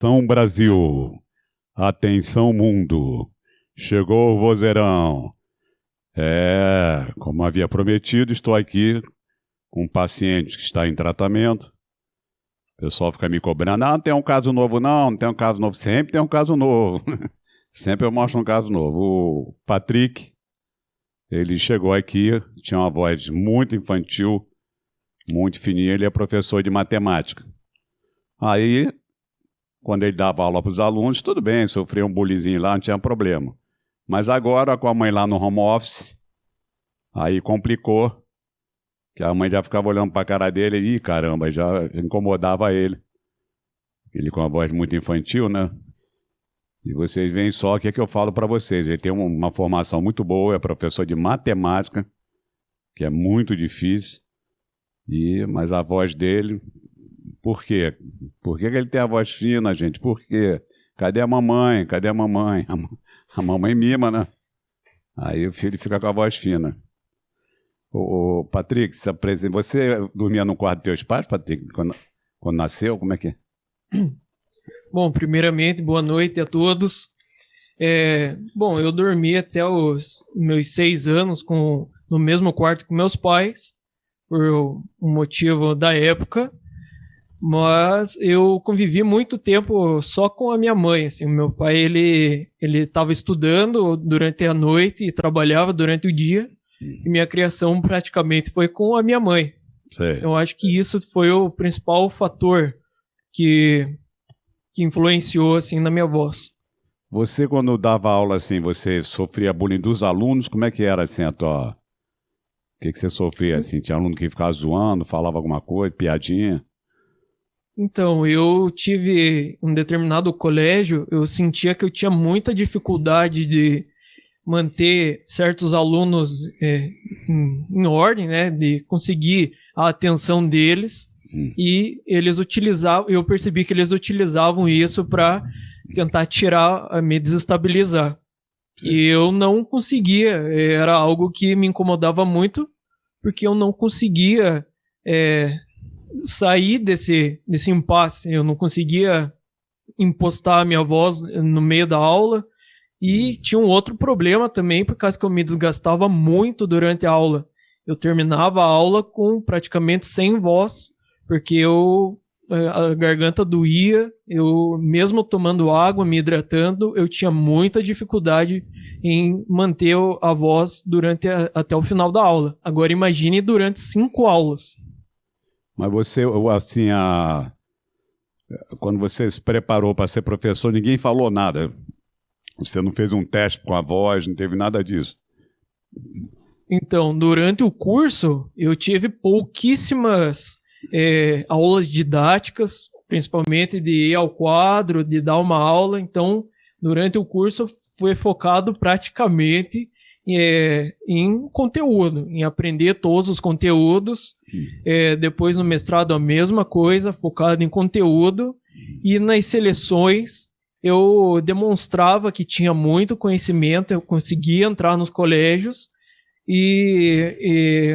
Atenção Brasil, atenção mundo, chegou o vozeirão. Como havia prometido, estou aqui com um paciente que está em tratamento. O pessoal fica me cobrando, não tem um caso novo não tem um caso novo, sempre tem um caso novo. Sempre eu mostro um caso novo. O Patrick, ele chegou aqui, tinha uma voz muito infantil, muito fininha, ele é professor de matemática. Aí, quando ele dava aula para os alunos, tudo bem, sofria um bullyingzinho lá, não tinha problema. Mas agora, com a mãe lá no home office, aí complicou, que a mãe já ficava olhando para a cara dele e, caramba, já incomodava ele. Ele com a voz muito infantil, né? E vocês veem só o que é que eu falo para vocês. Ele tem uma formação muito boa, é professor de matemática, que é muito difícil, mas a voz dele... Por quê? Por que ele tem a voz fina, gente? Por quê? Cadê a mamãe? Cadê a mamãe? A mamãe mima, né? Aí o filho fica com a voz fina. Ô Patrick, você dormia no quarto dos teus pais, Patrick, quando nasceu? Como é que é? Bom, primeiramente, boa noite a todos. Bom, eu dormi até os meus 6 anos no mesmo quarto com meus pais, por um motivo da época. Mas eu convivi muito tempo só com a minha mãe, assim. O meu pai, ele estava estudando durante a noite e trabalhava durante o dia, e minha criação praticamente foi com a minha mãe. Sei. Eu acho que isso foi o principal fator que influenciou, assim, na minha voz. Você, quando dava aula, assim, você sofria bullying dos alunos? Como é que era, assim, o que você sofria, assim? Tinha aluno que ficava zoando, falava alguma coisa, piadinha? Então, eu tive um determinado colégio, eu sentia que eu tinha muita dificuldade de manter certos alunos em ordem, né, de conseguir a atenção deles, e eu percebi que eles utilizavam isso para tentar me desestabilizar. E eu não conseguia, era algo que me incomodava muito, porque eu não conseguia sair desse impasse, eu não conseguia impostar a minha voz no meio da aula, e tinha um outro problema também, por causa que eu me desgastava muito durante a aula. Eu terminava a aula com praticamente sem voz, porque a garganta doía, eu mesmo tomando água, me hidratando, eu tinha muita dificuldade em manter a voz até o final da aula. Agora imagine durante 5 aulas. Mas você, assim, quando você se preparou para ser professor, ninguém falou nada. Você não fez um teste com a voz, não teve nada disso. Então, durante o curso, eu tive pouquíssimas aulas didáticas, principalmente de ir ao quadro, de dar uma aula. Então, durante o curso, foi focado praticamente em conteúdo, em aprender todos os conteúdos. Depois no mestrado a mesma coisa, focado em conteúdo, e nas seleções eu demonstrava que tinha muito conhecimento, eu conseguia entrar nos colégios,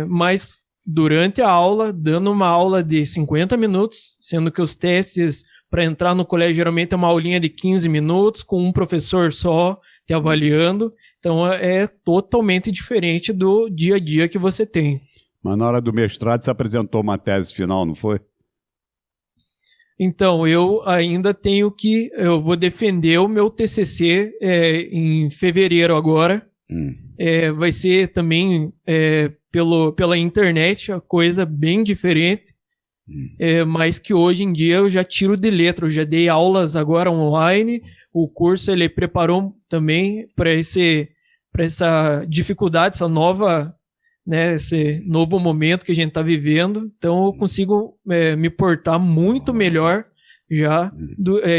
mas durante a aula, dando uma aula de 50 minutos, sendo que os testes para entrar no colégio geralmente é uma aulinha de 15 minutos, com um professor só te avaliando. Então é totalmente diferente do dia a dia que você tem. Mas na hora do mestrado você apresentou uma tese final, não foi? Então, eu ainda eu vou defender o meu TCC em fevereiro agora. Vai ser também pela internet, a coisa bem diferente. Mas que hoje em dia eu já tiro de letra, eu já dei aulas agora online. O curso ele preparou também para essa dificuldade, esse novo momento que a gente está vivendo. Então eu consigo me portar muito melhor já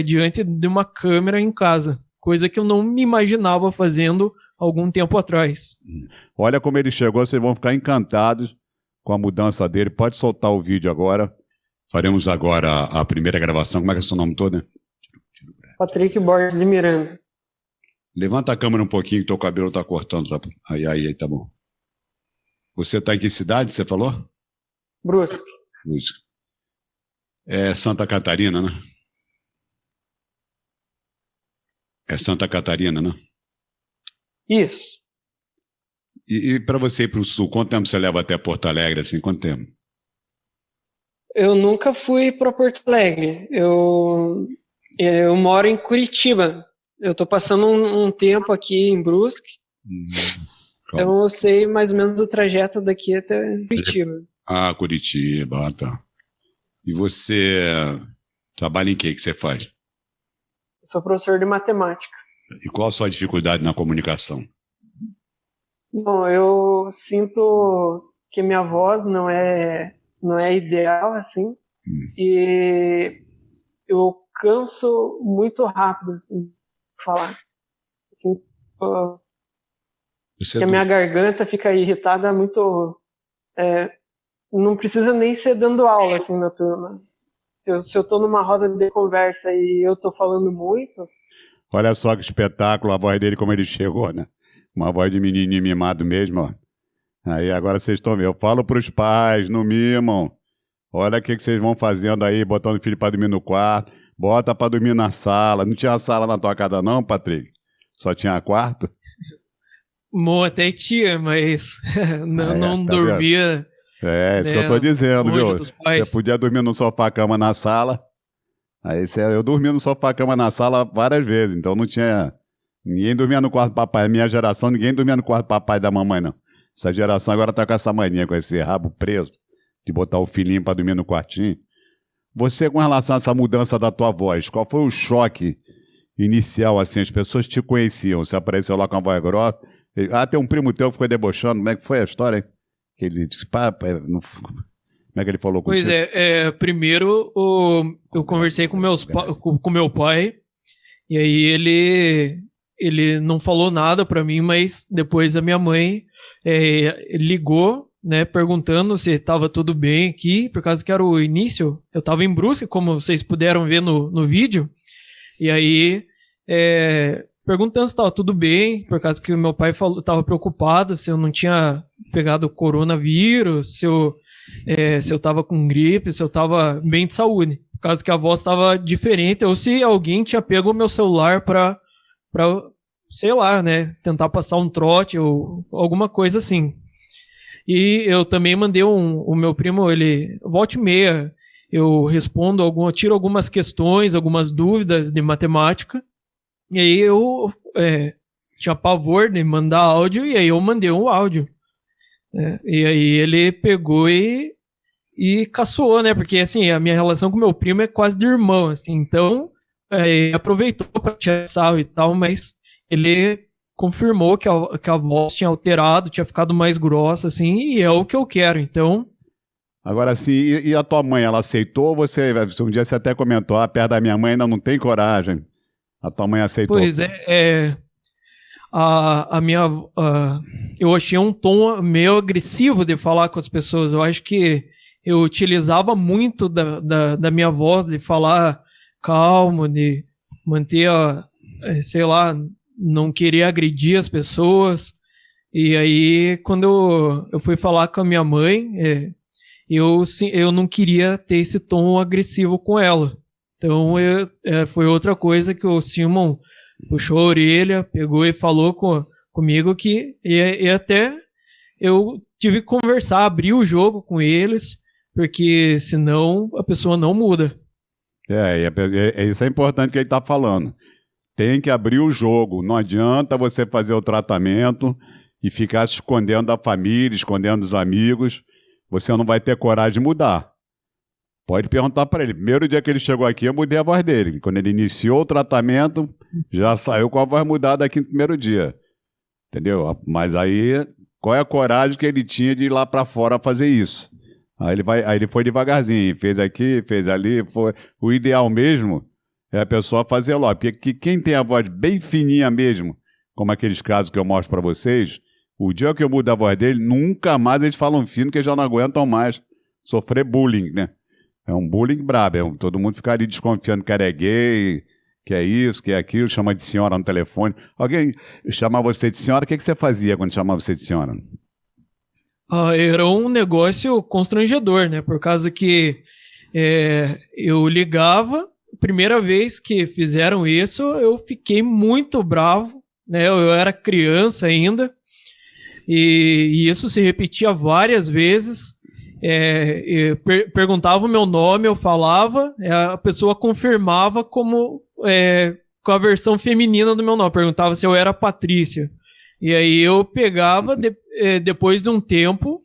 diante de uma câmera em casa, coisa que eu não me imaginava fazendo algum tempo atrás. Olha como ele chegou, vocês vão ficar encantados com a mudança dele. Pode soltar o vídeo agora. Faremos agora a primeira gravação. Como é que é seu nome todo, né? Patrick Borges de Miranda. Levanta a câmera um pouquinho que teu cabelo está cortando. Aí, tá bom. Você está em que cidade, você falou? Brusque. Brusque. É Santa Catarina, né? É Santa Catarina, né? Isso. E para você ir para o sul, quanto tempo você leva até Porto Alegre, assim, quanto tempo? Eu nunca fui para Porto Alegre. Eu moro em Curitiba. Eu estou passando um tempo aqui em Brusque. Então eu sei mais ou menos o trajeto daqui até Curitiba. Ah, Curitiba, tá. E você trabalha em quê que você faz? Eu sou professor de matemática. E qual a sua dificuldade na comunicação? Bom, eu sinto que minha voz não é ideal, assim, e eu canso muito rápido, assim, de falar. Assim, que a minha garganta fica irritada muito. Não precisa nem ser dando aula, assim, na turma. Se eu tô numa roda de conversa e eu tô falando muito... Olha só que espetáculo, a voz dele, como ele chegou, né? Uma voz de menininho mimado mesmo, ó. Aí agora vocês estão vendo. Eu falo pros pais, não mimam. Olha o que vocês vão fazendo aí, botando o filho para dormir no quarto. Bota para dormir na sala. Não tinha sala na tua casa não, Patrick? Só tinha quarto? Bom, até tinha, mas não tá dormia. Vendo? É, isso que eu tô dizendo, viu? Você podia dormir no sofá-cama na sala. Aí eu dormia no sofá-cama na sala várias vezes, então não tinha... Ninguém dormia no quarto do papai. Minha geração, ninguém dormia no quarto do papai e da mamãe, não. Essa geração agora tá com essa mania, com esse rabo preso, de botar o filhinho para dormir no quartinho. Você, com relação a essa mudança da tua voz, qual foi o choque inicial, assim? As pessoas te conheciam, você apareceu lá com a voz grossa. Tem um primo teu que foi debochando. Como é que foi a história, hein? Que ele disse, como é que ele falou contigo? Pois primeiro eu conversei com meu pai, e aí ele não falou nada pra mim, mas depois a minha mãe ligou, né, perguntando se estava tudo bem aqui, por causa que era o início. Eu estava em Brusque, como vocês puderam ver no vídeo, e aí perguntando se estava tudo bem, por causa que o meu pai estava preocupado se eu não tinha pegado coronavírus, se eu estava com gripe, se eu estava bem de saúde, por causa que a voz estava diferente, ou se alguém tinha pego o meu celular para sei lá, né, tentar passar um trote ou alguma coisa assim. E eu também mandei o meu primo, ele volta e meia, eu tiro algumas questões, algumas dúvidas de matemática, e aí eu tinha pavor de mandar áudio, e aí eu mandei um áudio. E aí ele pegou e caçoou, né? Porque assim, a minha relação com meu primo é quase de irmão, assim, então aproveitou para tirar sarro e tal, mas ele confirmou que a voz tinha alterado, tinha ficado mais grossa, assim, e é o que eu quero, então... Agora sim, e a tua mãe, ela aceitou? Um dia você até comentou, perto da minha mãe ainda não tem coragem. A tua mãe aceitou? Pois eu achei um tom meio agressivo de falar com as pessoas. Eu acho que eu utilizava muito da minha voz, de falar calmo, de manter, sei lá, não querer agredir as pessoas. E aí, quando eu fui falar com a minha mãe, eu não queria ter esse tom agressivo com ela. Então, foi outra coisa que o Simon puxou a orelha, pegou e falou comigo que e até eu tive que conversar, abrir o jogo com eles, porque senão a pessoa não muda. Isso é importante que ele está falando. Tem que abrir o jogo. Não adianta você fazer o tratamento e ficar se escondendo da família, escondendo dos amigos. Você não vai ter coragem de mudar. Pode perguntar para ele. Primeiro dia que ele chegou aqui, eu mudei a voz dele. Quando ele iniciou o tratamento, já saiu com a voz mudada aqui no primeiro dia. Entendeu? Mas aí, qual é a coragem que ele tinha de ir lá para fora fazer isso? Aí ele foi devagarzinho, fez aqui, fez ali. O ideal mesmo é a pessoa fazer logo. Porque quem tem a voz bem fininha mesmo, como aqueles casos que eu mostro para vocês, o dia que eu mudo a voz dele, nunca mais eles falam fino, que já não aguentam mais sofrer bullying, né? É um bullying brabo, todo mundo fica ali desconfiando que era gay, que é isso, que é aquilo, chama de senhora no telefone. Alguém chamava você de senhora, o que você fazia quando chamava você de senhora? Era um negócio constrangedor, né? Por causa que eu ligava, primeira vez que fizeram isso, eu fiquei muito bravo, né? Eu era criança ainda, e isso se repetia várias vezes. Perguntava o meu nome, eu falava, a pessoa confirmava com a versão feminina do meu nome, perguntava se eu era Patrícia. E aí eu pegava, depois de um tempo,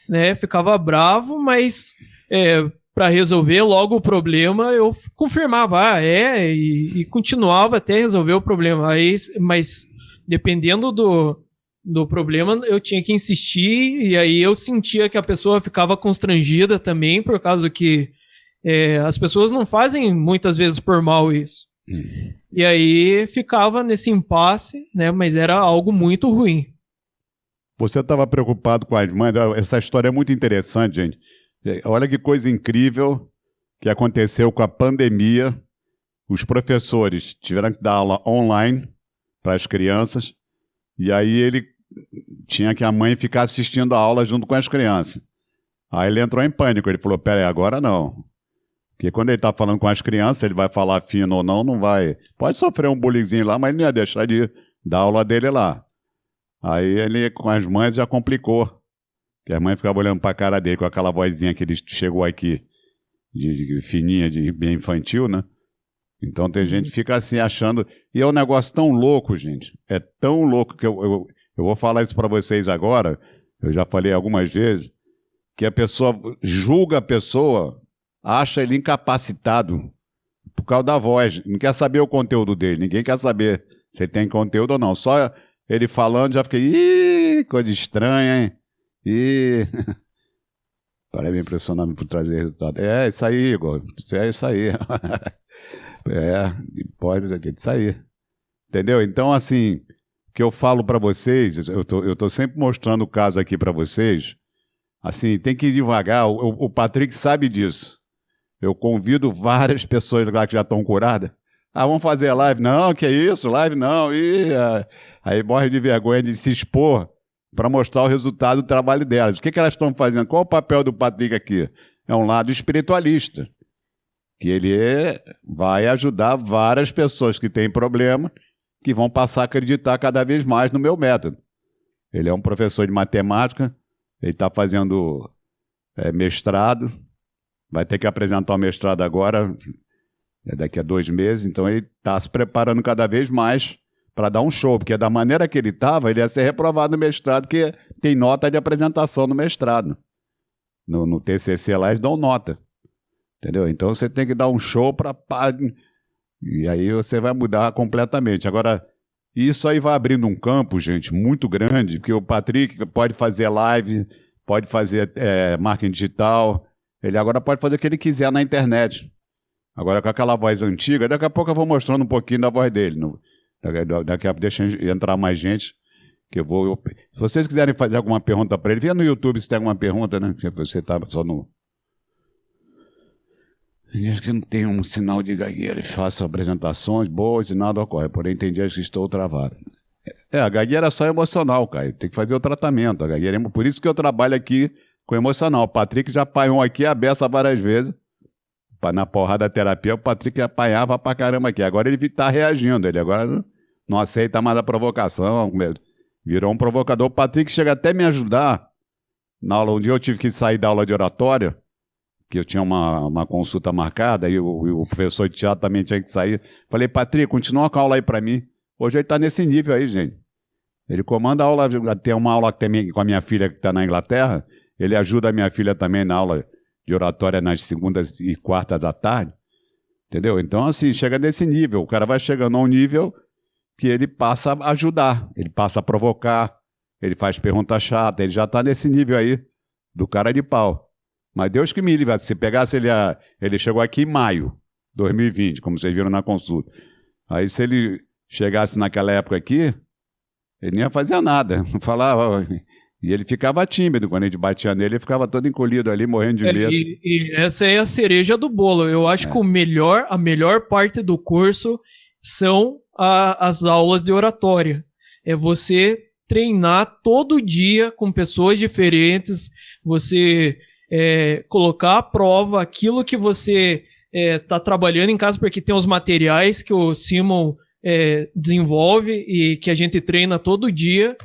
né, ficava bravo, mas para resolver logo o problema, eu confirmava, e continuava até resolver o problema. Aí, mas dependendo do problema, eu tinha que insistir, e aí eu sentia que a pessoa ficava constrangida também, por causa que as pessoas não fazem muitas vezes por mal isso. E aí ficava nesse impasse, né? Mas era algo muito ruim. Você estava preocupado com as mães? Essa história é muito interessante, gente. Olha que coisa incrível que aconteceu com a pandemia. Os professores tiveram que dar aula online para as crianças, e aí ele tinha que a mãe ficar assistindo a aula junto com as crianças. Aí ele entrou em pânico, ele falou, peraí, agora não. Porque quando ele está falando com as crianças, ele vai falar fino ou não, não vai. Pode sofrer um bullyingzinho lá, mas ele não ia deixar de dar aula dele lá. Aí ele, com as mães, já complicou. Porque a mãe ficava olhando para a cara dele com aquela vozinha que ele chegou aqui, de fininha, de bem infantil, né? Então tem gente que fica assim achando... E é um negócio tão louco, gente. É tão louco que eu vou falar isso para vocês agora, eu já falei algumas vezes, que a pessoa julga a pessoa, acha ele incapacitado por causa da voz. Não quer saber o conteúdo dele. Ninguém quer saber se ele tem conteúdo ou não. Só ele falando já fica... Ih, coisa estranha, hein? Ih... Parece me impressionando por trazer resultado. É isso aí, Igor. É isso aí. Pode sair. Entendeu? Então, assim, o que eu falo para vocês, eu tô sempre mostrando o caso aqui para vocês, assim, tem que ir devagar, o Patrick sabe disso. Eu convido várias pessoas lá que já estão curadas. Vamos fazer live? Não, que isso, live não. Aí morre de vergonha de se expor para mostrar o resultado do trabalho delas. O que elas estão fazendo? Qual o papel do Patrick aqui? É um lado espiritualista, que ele vai ajudar várias pessoas que têm problema, que vão passar a acreditar cada vez mais no meu método. Ele é um professor de matemática, ele está fazendo mestrado, vai ter que apresentar o mestrado agora, daqui a 2 meses, então ele está se preparando cada vez mais para dar um show, porque da maneira que ele estava, ele ia ser reprovado no mestrado, porque tem nota de apresentação no mestrado. No TCC lá eles dão nota. Entendeu? Então você tem que dar um show e aí você vai mudar completamente. Agora, isso aí vai abrindo um campo, gente, muito grande, porque o Patrick pode fazer live, pode fazer marketing digital, ele agora pode fazer o que ele quiser na internet. Agora, com aquela voz antiga, daqui a pouco eu vou mostrando um pouquinho da voz dele. Daqui a pouco deixa entrar mais gente, que eu vou... Se vocês quiserem fazer alguma pergunta para ele, vê no YouTube se tem alguma pergunta, né? Porque você está só no... Acho que não tem um sinal de gagueira. Faço apresentações boas e nada ocorre. Porém, tem dias que estou travado. A gagueira é só emocional, Caio. Tem que fazer o tratamento. A gagueira por isso que eu trabalho aqui com emocional. O Patrick já apanhou aqui a beça várias vezes. Na porrada da terapia, o Patrick apanhava pra caramba aqui. Agora ele está reagindo. Ele agora não aceita mais a provocação. Virou um provocador. O Patrick chega até me ajudar. Na aula, um dia eu tive que sair da aula de oratória, que eu tinha uma consulta marcada, e o professor de teatro também tinha que sair. Falei, Patrick, continua com a aula aí para mim. Hoje ele está nesse nível aí, gente. Ele comanda a aula, tem uma aula também com a minha filha que está na Inglaterra, ele ajuda a minha filha também na aula de oratória nas segundas e quartas da tarde. Entendeu? Então, assim, chega nesse nível. O cara vai chegando a um nível que ele passa a ajudar, ele passa a provocar, ele faz pergunta chata, ele já está nesse nível aí do cara de pau. Mas Deus que me livre, se pegasse ele chegou aqui em maio de 2020, como vocês viram na consulta. Aí se ele chegasse naquela época aqui, ele não ia fazer nada, falava, e ele ficava tímido, quando a gente batia nele, ele ficava todo encolhido ali, morrendo de medo. E essa é a cereja do bolo. Eu acho que a melhor parte do curso são as aulas de oratória. É você treinar todo dia com pessoas diferentes, você... colocar à prova aquilo que você tá trabalhando em casa porque tem os materiais que o Simon desenvolve e que a gente treina todo dia,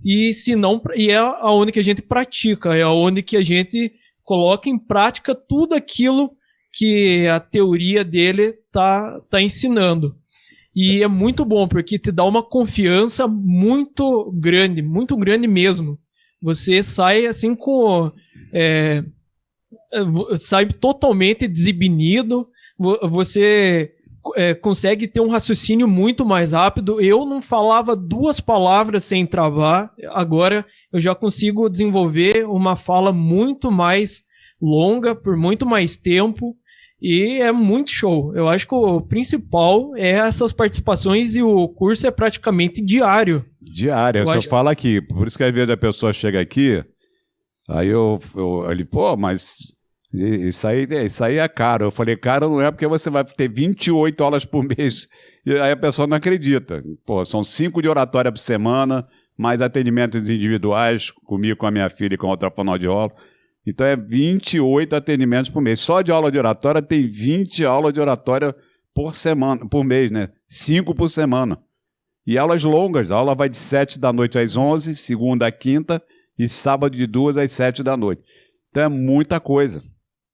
e se não, e é aonde que a gente pratica, é aonde que a gente coloca em prática tudo aquilo que a teoria dele tá ensinando. E é muito bom, porque te dá uma confiança muito grande mesmo. Você sai assim sai totalmente desinibido, você consegue ter um raciocínio muito mais rápido. Eu não falava 2 palavras sem travar, agora eu já consigo desenvolver uma fala muito mais longa, por muito mais tempo, e é muito show. Eu acho que o principal é essas participações, e o curso é praticamente diário. Diário, eu falo aqui, por isso que às vezes a pessoa chega aqui, aí ele, pô, mas isso aí é caro. Eu falei, caro não é, porque você vai ter 28 aulas por mês, e aí a pessoa não acredita. Pô, são 5 de oratória por semana, mais atendimentos individuais, comigo, com a minha filha e com outra fonoaudióloga. Então é 28 atendimentos por mês. Só de aula de oratória tem 20 aulas de oratória por semana, por mês, né? 5 por semana. E aulas longas, a aula vai de 7 da noite às 11, segunda a quinta, e sábado de 2 às 7 da noite. Então é muita coisa,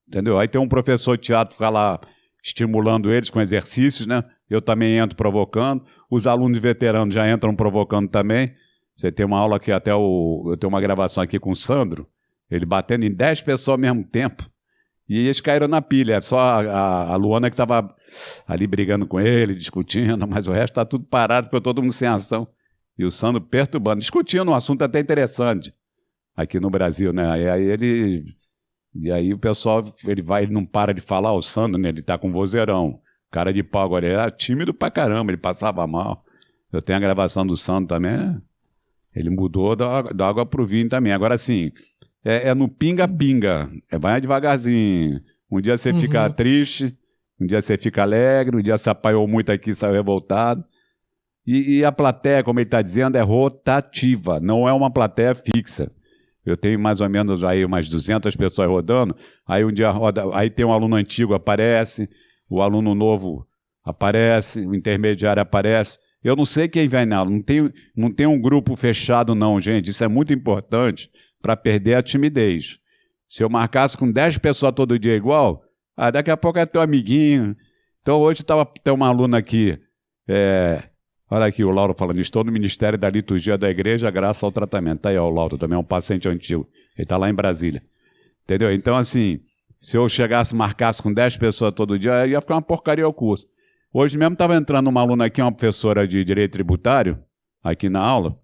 entendeu? Aí tem um professor de teatro que fica lá estimulando eles com exercícios, né? Eu também entro provocando. Os alunos veteranos já entram provocando também. Você tem uma aula que eu tenho uma gravação aqui com o Sandro, ele batendo em 10 pessoas ao mesmo tempo. E eles caíram na pilha. Só a Luana que estava ali brigando com ele, discutindo, mas o resto está tudo parado, porque todo mundo sem ação. E o Sandro perturbando, discutindo um assunto até interessante aqui no Brasil, né? E aí o pessoal, ele não para de falar, o Sandro, né? Ele tá com vozeirão, cara de pau. Agora ele era tímido pra caramba, ele passava mal. Eu tenho a gravação do Sandro também, ele mudou da água pro vinho também. Agora sim, é no pinga-pinga, vai devagarzinho. Um dia você fica triste, um dia você fica alegre, um dia você apanhou muito aqui e saiu revoltado. E a plateia, como ele está dizendo, é rotativa, não é uma plateia fixa. Eu tenho mais ou menos aí umas 200 pessoas rodando, aí um dia roda, aí tem um aluno antigo, aparece, o aluno novo aparece, o intermediário aparece. Eu não sei quem vai na aula, não tem um grupo fechado não, gente, isso é muito importante para perder a timidez. Se eu marcasse com 10 pessoas todo dia igual, daqui a pouco é teu amiguinho. Então hoje tem uma aluna aqui, olha aqui o Lauro falando, estou no Ministério da Liturgia da Igreja graças ao tratamento. Tá aí, ó, o Lauro também é um paciente antigo, ele está lá em Brasília. Entendeu? Então assim, se eu marcasse com 10 pessoas todo dia, ia ficar uma porcaria o curso. Hoje mesmo estava entrando uma aluna aqui, uma professora de Direito Tributário, aqui na aula,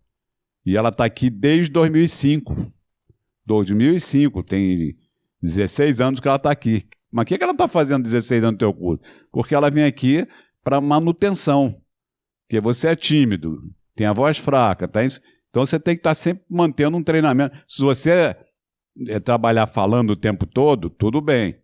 e ela está aqui desde 2005. 2005, tem 16 anos que ela está aqui. Mas o que ela está fazendo 16 anos no teu curso? Porque ela vem aqui para manutenção. Porque você é tímido, tem a voz fraca, então você tem que estar sempre mantendo um treinamento. Se você trabalhar falando o tempo todo, tudo bem.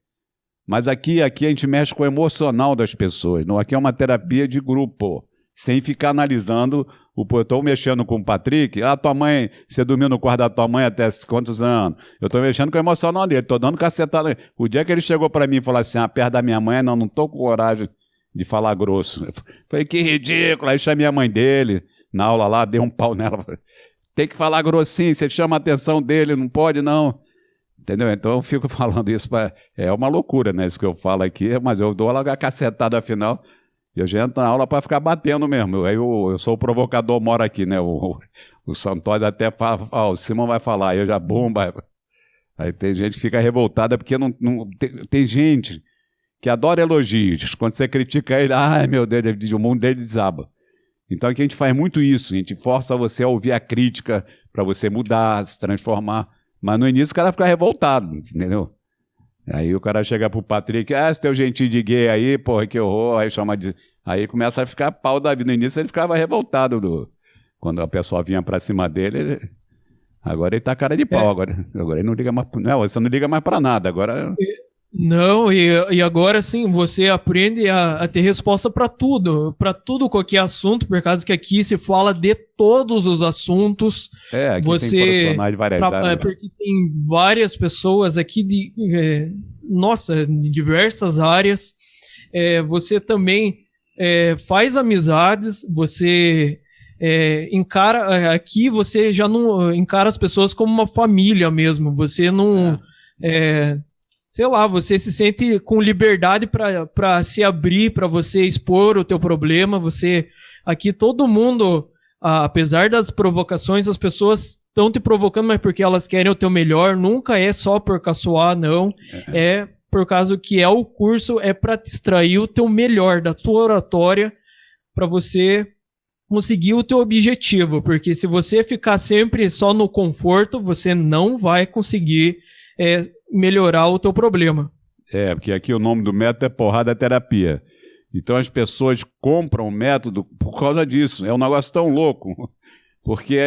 Mas aqui a gente mexe com o emocional das pessoas. Não, aqui é uma terapia de grupo, sem ficar analisando. Eu estou mexendo com o Patrick, tua mãe, você dormiu no quarto da tua mãe até quantos anos? Eu estou mexendo com o emocional dele, estou dando cacetada. O dia que ele chegou para mim e falou assim, perto da minha mãe, não estou com coragem de falar grosso. Eu falei, que ridículo. Aí chamei a mãe dele, na aula lá, dei um pau nela. Tem que falar grossinho, você chama a atenção dele, não pode não. Entendeu? Então eu fico falando isso, é uma loucura, né, isso que eu falo aqui, mas eu dou logo a cacetada final, e eu já entro na aula para ficar batendo mesmo. Aí eu sou o provocador, moro aqui, né, o Santório até fala, o Simão vai falar, aí eu já bomba. Aí tem gente que fica revoltada, porque tem gente que adora elogios, quando você critica ele, meu Deus, o mundo dele desaba. Então aqui a gente faz muito isso, a gente força você a ouvir a crítica para você mudar, se transformar. Mas no início o cara fica revoltado, entendeu? Aí o cara chega pro Patrick, esse teu jeitinho de gay aí, porra, que horror, aí chama de... Aí começa a ficar pau da vida. No início ele ficava revoltado quando a pessoa vinha pra cima dele. Agora ele tá cara de pau, agora ele não liga mais... Não, você não liga mais pra nada, agora... Não, e agora sim, você aprende a ter resposta para tudo, qualquer assunto, por causa que aqui se fala de todos os assuntos. Aqui tem profissionais de várias áreas. Porque tem várias pessoas aqui de diversas áreas. Você também faz amizades, você encara. Aqui você já não encara as pessoas como uma família mesmo. Você não. Sei lá, você se sente com liberdade para se abrir, para você expor o teu problema. Aqui todo mundo, apesar das provocações, as pessoas estão te provocando, mas porque elas querem o teu melhor. Nunca é só por caçoar, não. É por causa que o curso é para te extrair o teu melhor da tua oratória, para você conseguir o teu objetivo. Porque se você ficar sempre só no conforto, você não vai conseguir melhorar o teu problema. Porque aqui o nome do método é porrada terapia. Então as pessoas compram o método por causa disso. É um negócio tão louco. Porque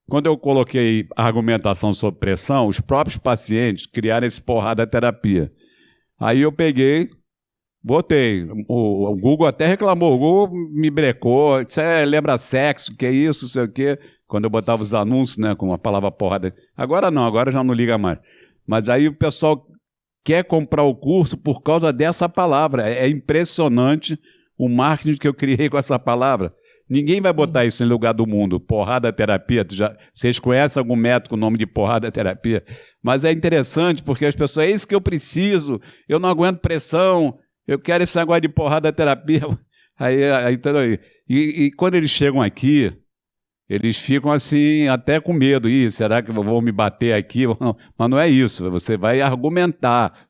quando eu coloquei argumentação sobre pressão, os próprios pacientes criaram esse porrada terapia. Aí eu peguei, botei. O Google até reclamou. O Google me brecou. Isso lembra sexo, que é isso, sei o quê. Quando eu botava os anúncios, né, com a palavra porrada. Agora não, agora já não liga mais. Mas aí o pessoal quer comprar o curso por causa dessa palavra. É impressionante o marketing que eu criei com essa palavra. Ninguém vai botar isso em lugar do mundo. Porrada terapia. Vocês conhecem algum método com o nome de porrada terapia? Mas é interessante porque as pessoas, é isso que eu preciso, eu não aguento pressão, eu quero esse negócio de porrada terapia. E quando eles chegam aqui, eles ficam assim, até com medo. Será que vão me bater aqui? Mas não é isso. Você vai argumentar,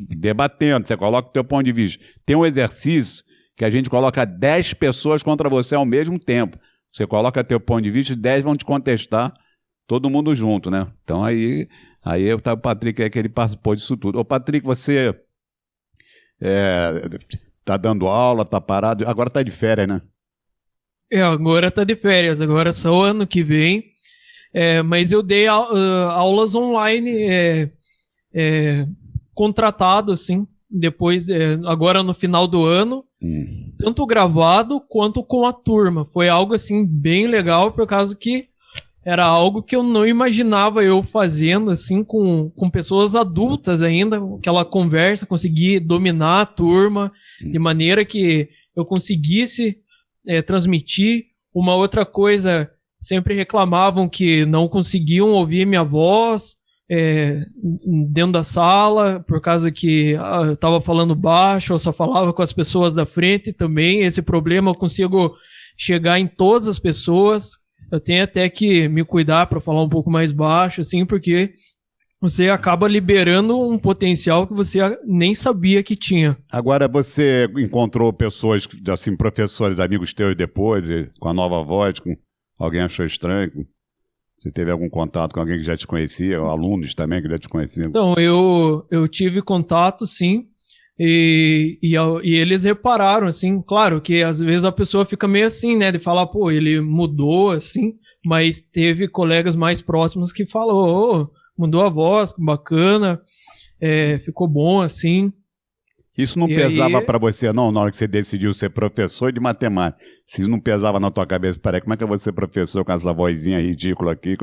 debatendo. Você coloca o teu ponto de vista. Tem um exercício que a gente coloca 10 pessoas contra você ao mesmo tempo. Você coloca teu ponto de vista e 10 vão te contestar, todo mundo junto, né? Então aí o Patrick que ele participou disso tudo. Ô Patrick, você tá dando aula, tá parado, agora tá de férias, né? Agora tá de férias, agora só ano que vem. Mas eu dei aulas online contratado, assim, depois, agora no final do ano, tanto gravado quanto com a turma. Foi algo, assim, bem legal, por causa que era algo que eu não imaginava eu fazendo, assim, com pessoas adultas ainda, aquela conversa, conseguir dominar a turma de maneira que eu conseguisse transmitir. Uma outra coisa, sempre reclamavam que não conseguiam ouvir minha voz dentro da sala, por causa que eu estava falando baixo, eu só falava com as pessoas da frente também. Esse problema eu consigo chegar em todas as pessoas. Eu tenho até que me cuidar para falar um pouco mais baixo, assim, porque você acaba liberando um potencial que você nem sabia que tinha. Agora, você encontrou pessoas, assim, professores, amigos teus depois, com a nova voz, alguém achou estranho? Você teve algum contato com alguém que já te conhecia, ou alunos também que já te conheciam? Então, eu tive contato, sim, e eles repararam, assim, claro que às vezes a pessoa fica meio assim, né, de falar, pô, ele mudou, assim, mas teve colegas mais próximos que falou, mudou a voz, bacana, ficou bom, assim. Isso não pesava para você, não, na hora que você decidiu ser professor de matemática? Se não pesava na tua cabeça, peraí, como é que eu vou ser professor com essa vozinha ridícula aqui?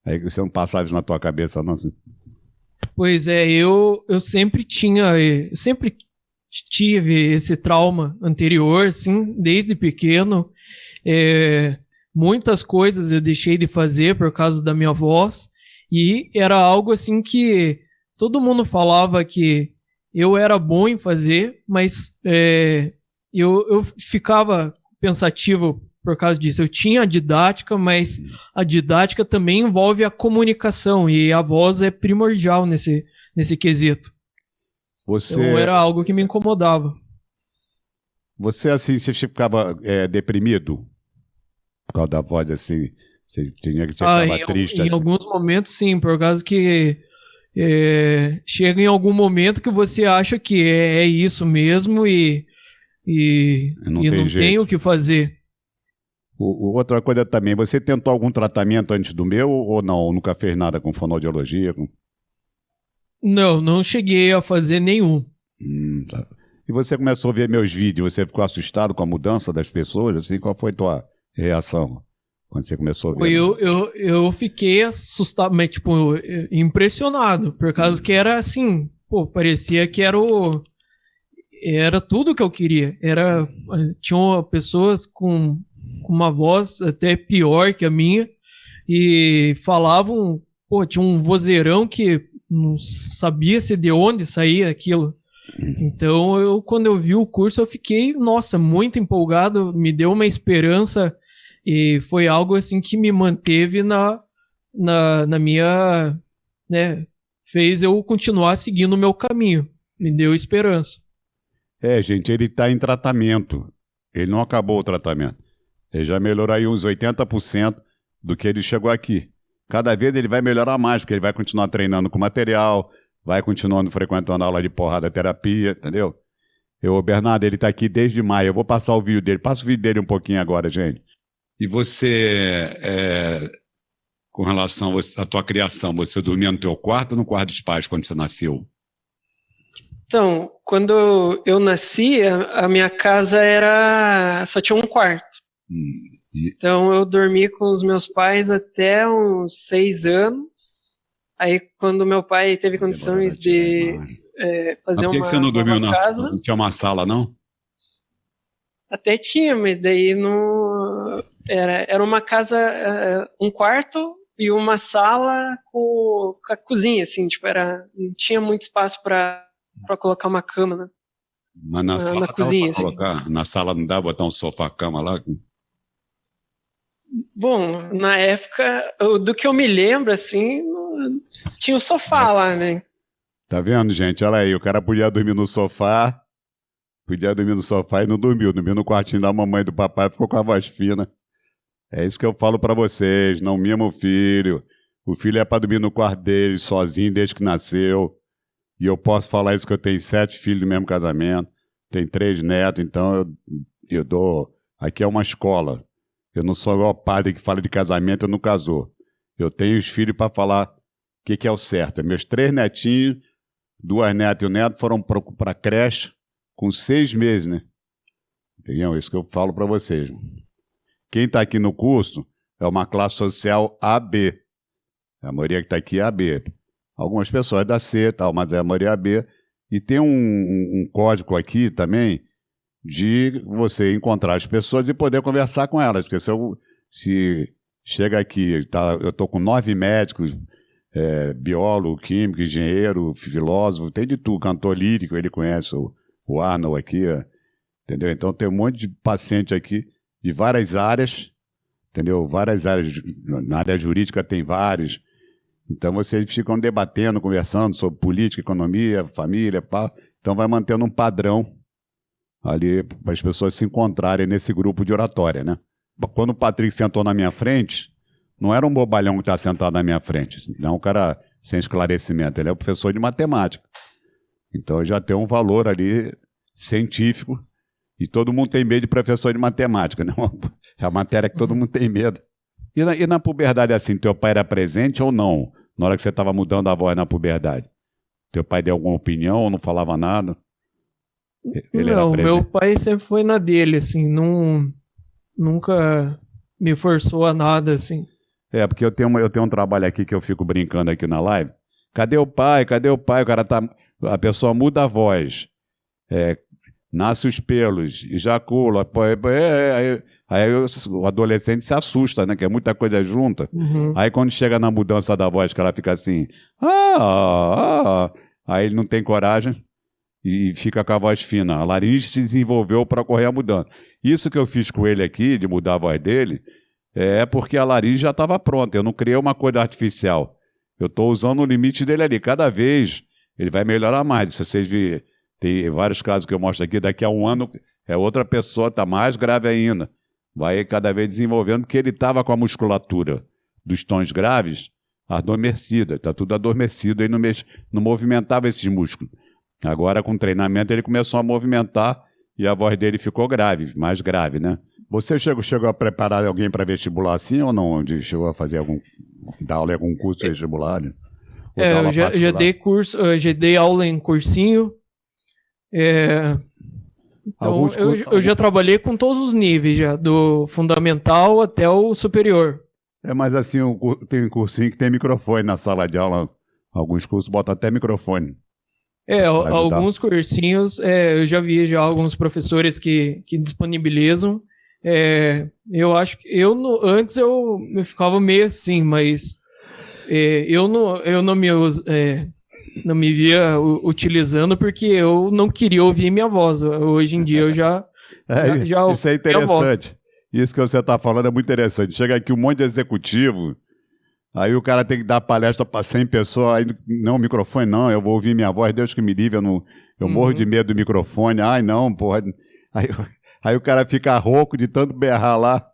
Aí você não passava isso na tua cabeça, não? Assim. Pois eu sempre sempre tive esse trauma anterior, assim, desde pequeno. Muitas coisas eu deixei de fazer por causa da minha voz. E era algo assim que todo mundo falava que eu era bom em fazer, mas eu ficava pensativo por causa disso. Eu tinha a didática, mas a didática também envolve a comunicação, e a voz é primordial nesse quesito. Então era algo que me incomodava. Você, assim, você ficava deprimido por causa da voz, assim? Você ficava triste? Em assim? Alguns momentos, sim, por causa que chega em algum momento que você acha que é isso mesmo e não tem o que fazer. Outra coisa também, você tentou algum tratamento antes do meu ou não? Nunca fez nada com fonoaudiologia? Não cheguei a fazer nenhum. Tá. E você começou a ver meus vídeos, você ficou assustado com a mudança das pessoas? Assim, qual foi a tua reação quando você começou a ver? Eu fiquei assustado, mas tipo, impressionado, por causa que era assim, pô, parecia que era tudo que eu queria. Tinham pessoas com uma voz até pior que a minha e falavam, pô, tinha um vozeirão que não sabia se de onde saía aquilo. Então, quando eu vi o curso, eu fiquei, nossa, muito empolgado, me deu uma esperança e foi algo assim que me manteve na minha, né, fez eu continuar seguindo o meu caminho, me deu esperança. Gente, ele está em tratamento, ele não acabou o tratamento, ele já melhorou aí uns 80% do que ele chegou aqui. Cada vez ele vai melhorar mais, porque ele vai continuar treinando com material, vai continuando frequentando aula de porrada terapia, entendeu? Bernardo, ele está aqui desde maio, eu vou passar o vídeo dele, passa o vídeo dele um pouquinho agora, gente. E você, com relação à tua criação, você dormia no teu quarto ou no quarto dos pais quando você nasceu? Então, quando eu nasci, a minha casa só tinha um quarto. Então, eu dormi com os meus pais até uns 6 anos. Aí, quando meu pai teve condições de fazer uma casa... Por que você não dormiu na sala? Não tinha uma sala, não? Até tinha, mas daí não... Era uma casa, um quarto e uma sala com a cozinha, assim, tipo, não tinha muito espaço para colocar uma cama, né? Mas na sala cozinha, assim. Colocar, na sala não dá pra botar um sofá-cama lá? Bom, na época, do que eu me lembro, assim, tinha um sofá lá, né? Tá vendo, gente? Olha aí, o cara podia dormir no sofá e não dormiu no quartinho da mamãe e do papai, ficou com a voz fina. É isso que eu falo pra vocês, não mima o filho. O filho é pra dormir no quarto dele, sozinho, desde que nasceu. E eu posso falar isso que eu tenho 7 filhos do mesmo casamento, tenho 3 netos, então eu dou... Aqui é uma escola. Eu não sou igual padre que fala de casamento e não casou. Eu tenho os filhos para falar o que é o certo. Meus 3 netinhos, 2 netas e um neto foram para a creche com 6 meses, né? Entendeu? Isso que eu falo para vocês. Quem está aqui no curso é uma classe social AB. A maioria que está aqui é AB. Algumas pessoas é da C, tal, mas a maioria é AB. E tem um código aqui também de você encontrar as pessoas e poder conversar com elas. Porque se chega aqui, eu estou com 9 médicos, biólogo, químico, engenheiro, filósofo, tem de tudo, cantor lírico, ele conhece o Arnold aqui, entendeu? Então tem um monte de paciente aqui de várias áreas, entendeu? Várias áreas, na área jurídica tem vários. Então vocês ficam debatendo, conversando sobre política, economia, família, pá. Então vai mantendo um padrão ali para as pessoas se encontrarem nesse grupo de oratória, né? Quando o Patrick sentou na minha frente, não era um bobalhão que está sentado na minha frente, não é um cara sem esclarecimento, ele é um professor de matemática. Então já tem um valor ali científico e todo mundo tem medo de professor de matemática, né? É a matéria que todo mundo tem medo. E na puberdade assim, teu pai era presente ou não? Na hora que você estava mudando a voz na puberdade? Teu pai deu alguma opinião ou não falava nada? Não, meu pai sempre foi na dele, assim, nunca me forçou a nada, assim. Porque eu tenho um trabalho aqui que eu fico brincando aqui na live. Cadê o pai? Cadê o pai? A pessoa muda a voz, nasce os pelos, ejacula, aí o adolescente se assusta, né? Que é muita coisa junta. Uhum. Aí quando chega na mudança da voz, que ela fica assim, aí ele não tem coragem e fica com a voz fina. A laringe se desenvolveu para ocorrer a mudança. Isso que eu fiz com ele aqui, de mudar a voz dele, é porque a laringe já estava pronta. Eu não criei uma coisa artificial. Eu estou usando o limite dele ali. Cada vez ele vai melhorar mais. Se vocês virem, tem vários casos que eu mostro aqui, daqui a um ano outra pessoa, está mais grave ainda. Vai cada vez desenvolvendo, porque ele estava com a musculatura dos tons graves adormecida. Está tudo adormecido, ele não movimentava esses músculos. Agora, com treinamento, ele começou a movimentar e a voz dele ficou grave, mais grave, né? Você chegou a preparar alguém para vestibular assim ou não? Chegou a fazer dar aula em algum curso vestibular? Né? Eu já dei curso, já dei aula em cursinho. Então, eu já trabalhei com todos os níveis, já, do fundamental até o superior. Mas assim, tem um cursinho que tem microfone na sala de aula. Alguns cursos botam até microfone. Alguns cursinhos, eu já vi já alguns professores que disponibilizam. Eu acho que antes eu ficava meio assim, mas eu não me via utilizando porque eu não queria ouvir minha voz. Hoje em dia eu já isso é interessante. Isso que você está falando é muito interessante. Chega aqui um monte de executivo, aí o cara tem que dar palestra para 100 pessoas, aí não, microfone não, eu vou ouvir minha voz, Deus que me livre, eu morro de medo do microfone, ai não, porra. Aí o cara fica rouco de tanto berrar lá,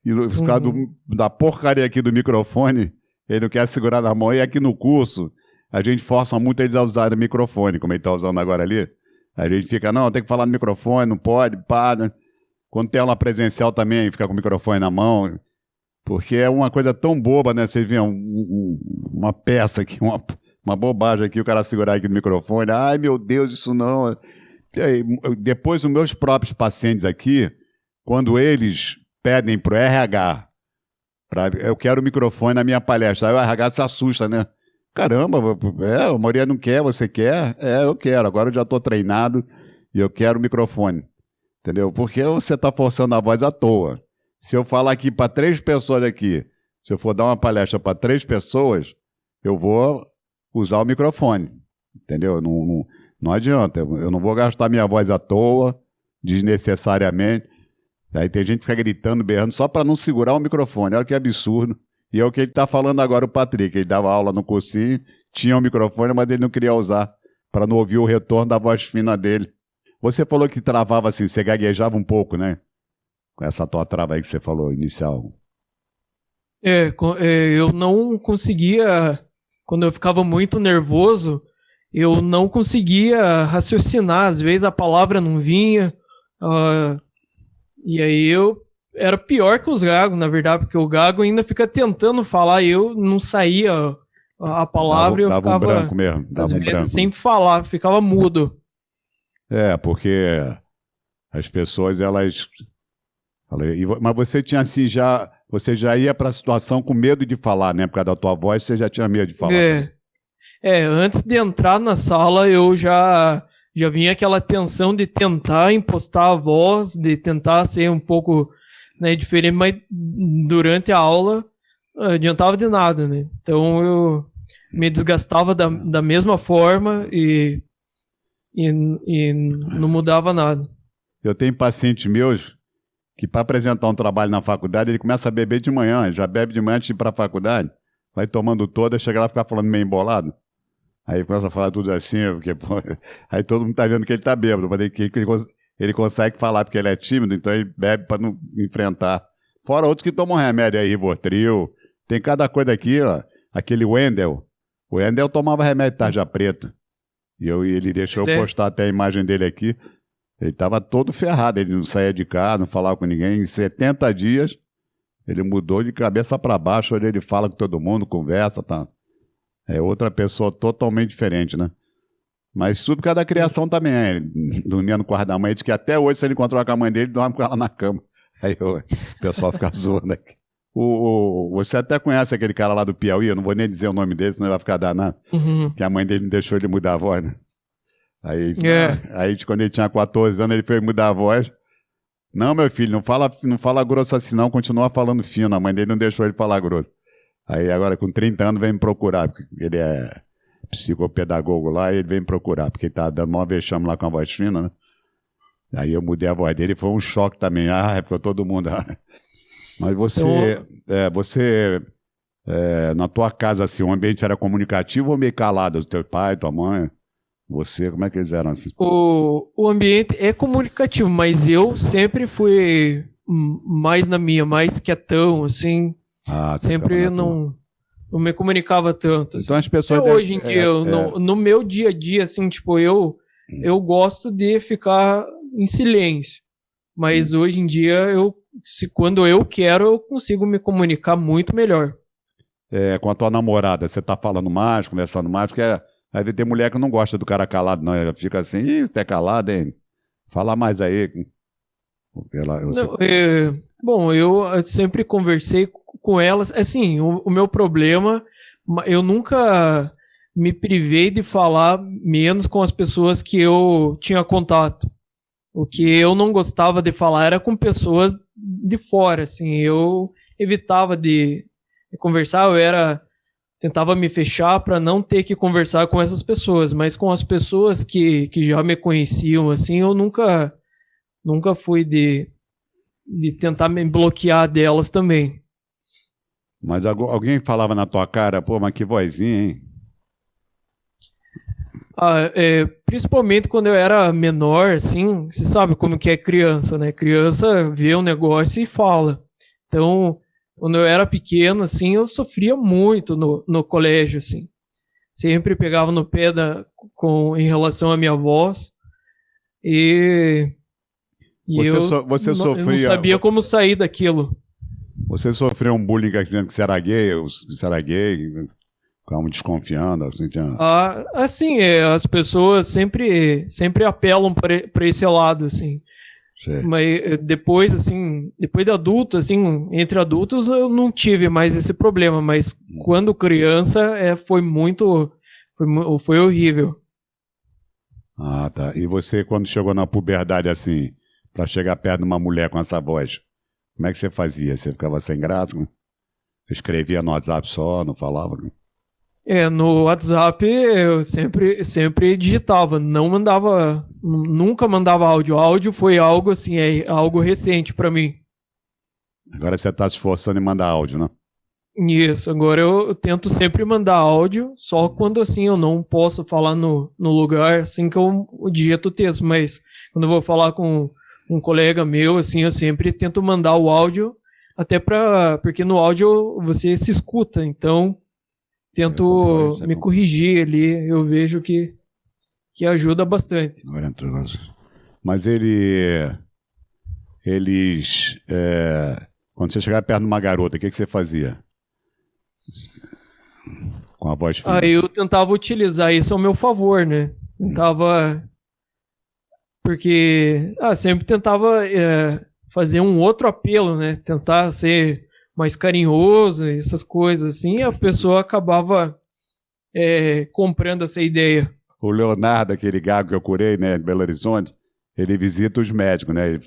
e por causa da porcaria aqui do microfone, ele não quer segurar na mão, e aqui no curso, a gente força muito eles a usar o microfone, como ele está usando agora ali, a gente fica, não, tem que falar no microfone, não pode, para. Quando tem aula presencial também, fica com o microfone na mão, porque é uma coisa tão boba, né? Você vê uma peça aqui, uma bobagem aqui, o cara segurar aqui no microfone. Ai, meu Deus, isso não. Depois, os meus próprios pacientes aqui, quando eles pedem para o RH, eu quero o microfone na minha palestra, aí o RH se assusta, né? Caramba, a maioria não quer, você quer? Eu quero, agora eu já estou treinado e eu quero o microfone. Entendeu? Porque você está forçando a voz à toa. Se eu falar aqui para 3 pessoas aqui, se eu for dar uma palestra para 3 pessoas, eu vou usar o microfone. Entendeu? Não adianta. Eu não vou gastar minha voz à toa, desnecessariamente. Aí tem gente que fica gritando, berrando, só para não segurar o microfone. Olha que absurdo. E é o que ele está falando agora, o Patrick. Ele dava aula no cursinho, tinha o microfone, mas ele não queria usar, para não ouvir o retorno da voz fina dele. Você falou que travava assim, você gaguejava um pouco, né? Com essa tua trava aí que você falou, inicial. Eu não conseguia, quando eu ficava muito nervoso, eu não conseguia raciocinar, às vezes a palavra não vinha, e aí eu era pior que os gagos, na verdade, porque o gago ainda fica tentando falar e eu não saía a palavra e eu ficava, um branco mesmo, às vezes, sem falar, ficava mudo. Porque as pessoas, mas você tinha assim, você já ia para a situação com medo de falar, né? Por causa da tua voz, você já tinha medo de falar. Antes de entrar na sala, eu já vinha aquela tensão de tentar impostar a voz, de tentar ser um pouco, né, diferente, mas durante a aula não adiantava de nada, né? Então eu me desgastava da mesma forma e não mudava nada. Eu tenho pacientes meus que, para apresentar um trabalho na faculdade, ele começa a beber de manhã, já bebe de manhã antes de ir para a faculdade, vai tomando toda, chega lá e fica falando meio embolado. Aí começa a falar tudo assim, porque, aí todo mundo está vendo que ele está bêbado, ele consegue falar porque ele é tímido, então ele bebe para não enfrentar. Fora outros que tomam remédio aí, Rivotril, tem cada coisa aqui, ó, aquele Wendel. O Wendel tomava remédio de tarja preta. E ele deixou eu postar até a imagem dele aqui. Ele estava todo ferrado, ele não saía de casa, não falava com ninguém. Em 70 dias, ele mudou de cabeça para baixo. Hoje ele fala com todo mundo, conversa, tá? É outra pessoa totalmente diferente, né? Mas tudo por causa da criação também. Ele dormia no quarto da mãe, ele disse que até hoje, se ele encontrar com a mãe dele, dorme com ela na cama. Aí o pessoal fica zoando aqui. Você até conhece aquele cara lá do Piauí, eu não vou nem dizer o nome dele, senão ele vai ficar danado. Que a mãe dele não deixou ele mudar a voz, né? Aí quando ele tinha 14 anos, ele foi mudar a voz. Não, meu filho, não fala grosso assim não, continua falando fino. A mãe dele não deixou ele falar grosso. Aí agora com 30 anos vem me procurar, porque ele é psicopedagogo lá, e ele vem me procurar, porque ele tá dando maior vexame lá com a voz fina, né? Aí eu mudei a voz dele e foi um choque também. Ficou todo mundo... Mas você na tua casa, assim, o ambiente era comunicativo ou meio calado? Teu pai, tua mãe, você, como é que eles eram assim? O ambiente é comunicativo, mas eu sempre fui mais na minha, mais quietão, assim. Sempre não me comunicava tanto. Então as pessoas... Até hoje em dia, no meu dia a dia, assim, tipo, eu gosto de ficar em silêncio. Mas hoje em dia, quando eu quero, eu consigo me comunicar muito melhor. com a tua namorada, você tá falando mais, conversando mais, porque aí tem mulher que não gosta do cara calado, não. Ela fica assim, ih, você é calado, hein? Fala mais aí. Bom, eu sempre conversei com elas. Assim, o meu problema, eu nunca me privei de falar menos com as pessoas que eu tinha contato. O que eu não gostava de falar era com pessoas de fora, assim. Eu evitava de conversar, tentava me fechar para não ter que conversar com essas pessoas, mas com as pessoas que já me conheciam, assim, eu nunca fui de tentar me bloquear delas também. Mas alguém falava na tua cara, pô, mas que vozinha, hein? Principalmente quando eu era menor, assim, você sabe como que é criança, né? Criança vê um negócio e fala. Então, quando eu era pequeno, assim, eu sofria muito no colégio, assim. Sempre pegava no pé em relação à minha voz. E você eu sofria, não sabia como sair daquilo. Você sofreu um bullying dizendo que você era gay, ficavam desconfiando, assim, assim, as pessoas sempre apelam para esse lado, assim. Sei. Mas depois de adulto, assim, entre adultos eu não tive mais esse problema, mas quando criança foi horrível. Ah, tá. E você, quando chegou na puberdade, assim, para chegar perto de uma mulher com essa voz, como é que você fazia? Você ficava sem graça? Escrevia no WhatsApp só, não falava? No WhatsApp eu sempre digitava, nunca mandava áudio. Áudio foi algo assim, algo recente para mim. Agora você está se esforçando em mandar áudio, né? Isso, agora eu tento sempre mandar áudio, só quando assim eu não posso falar no lugar, assim que eu digito o texto, mas quando eu vou falar com um colega meu, assim, eu sempre tento mandar o áudio, até porque no áudio você se escuta, então tento me corrigir ali, eu vejo que ajuda bastante. Mas quando você chegava perto de uma garota, o que você fazia? Com a voz fina. Eu tentava utilizar isso ao meu favor, né? Porque sempre tentava fazer um outro apelo, né? Tentar ser mais carinhoso, essas coisas assim, e a pessoa acabava comprando essa ideia. O Leonardo, aquele gago que eu curei, né, em Belo Horizonte, ele visita os médicos, né?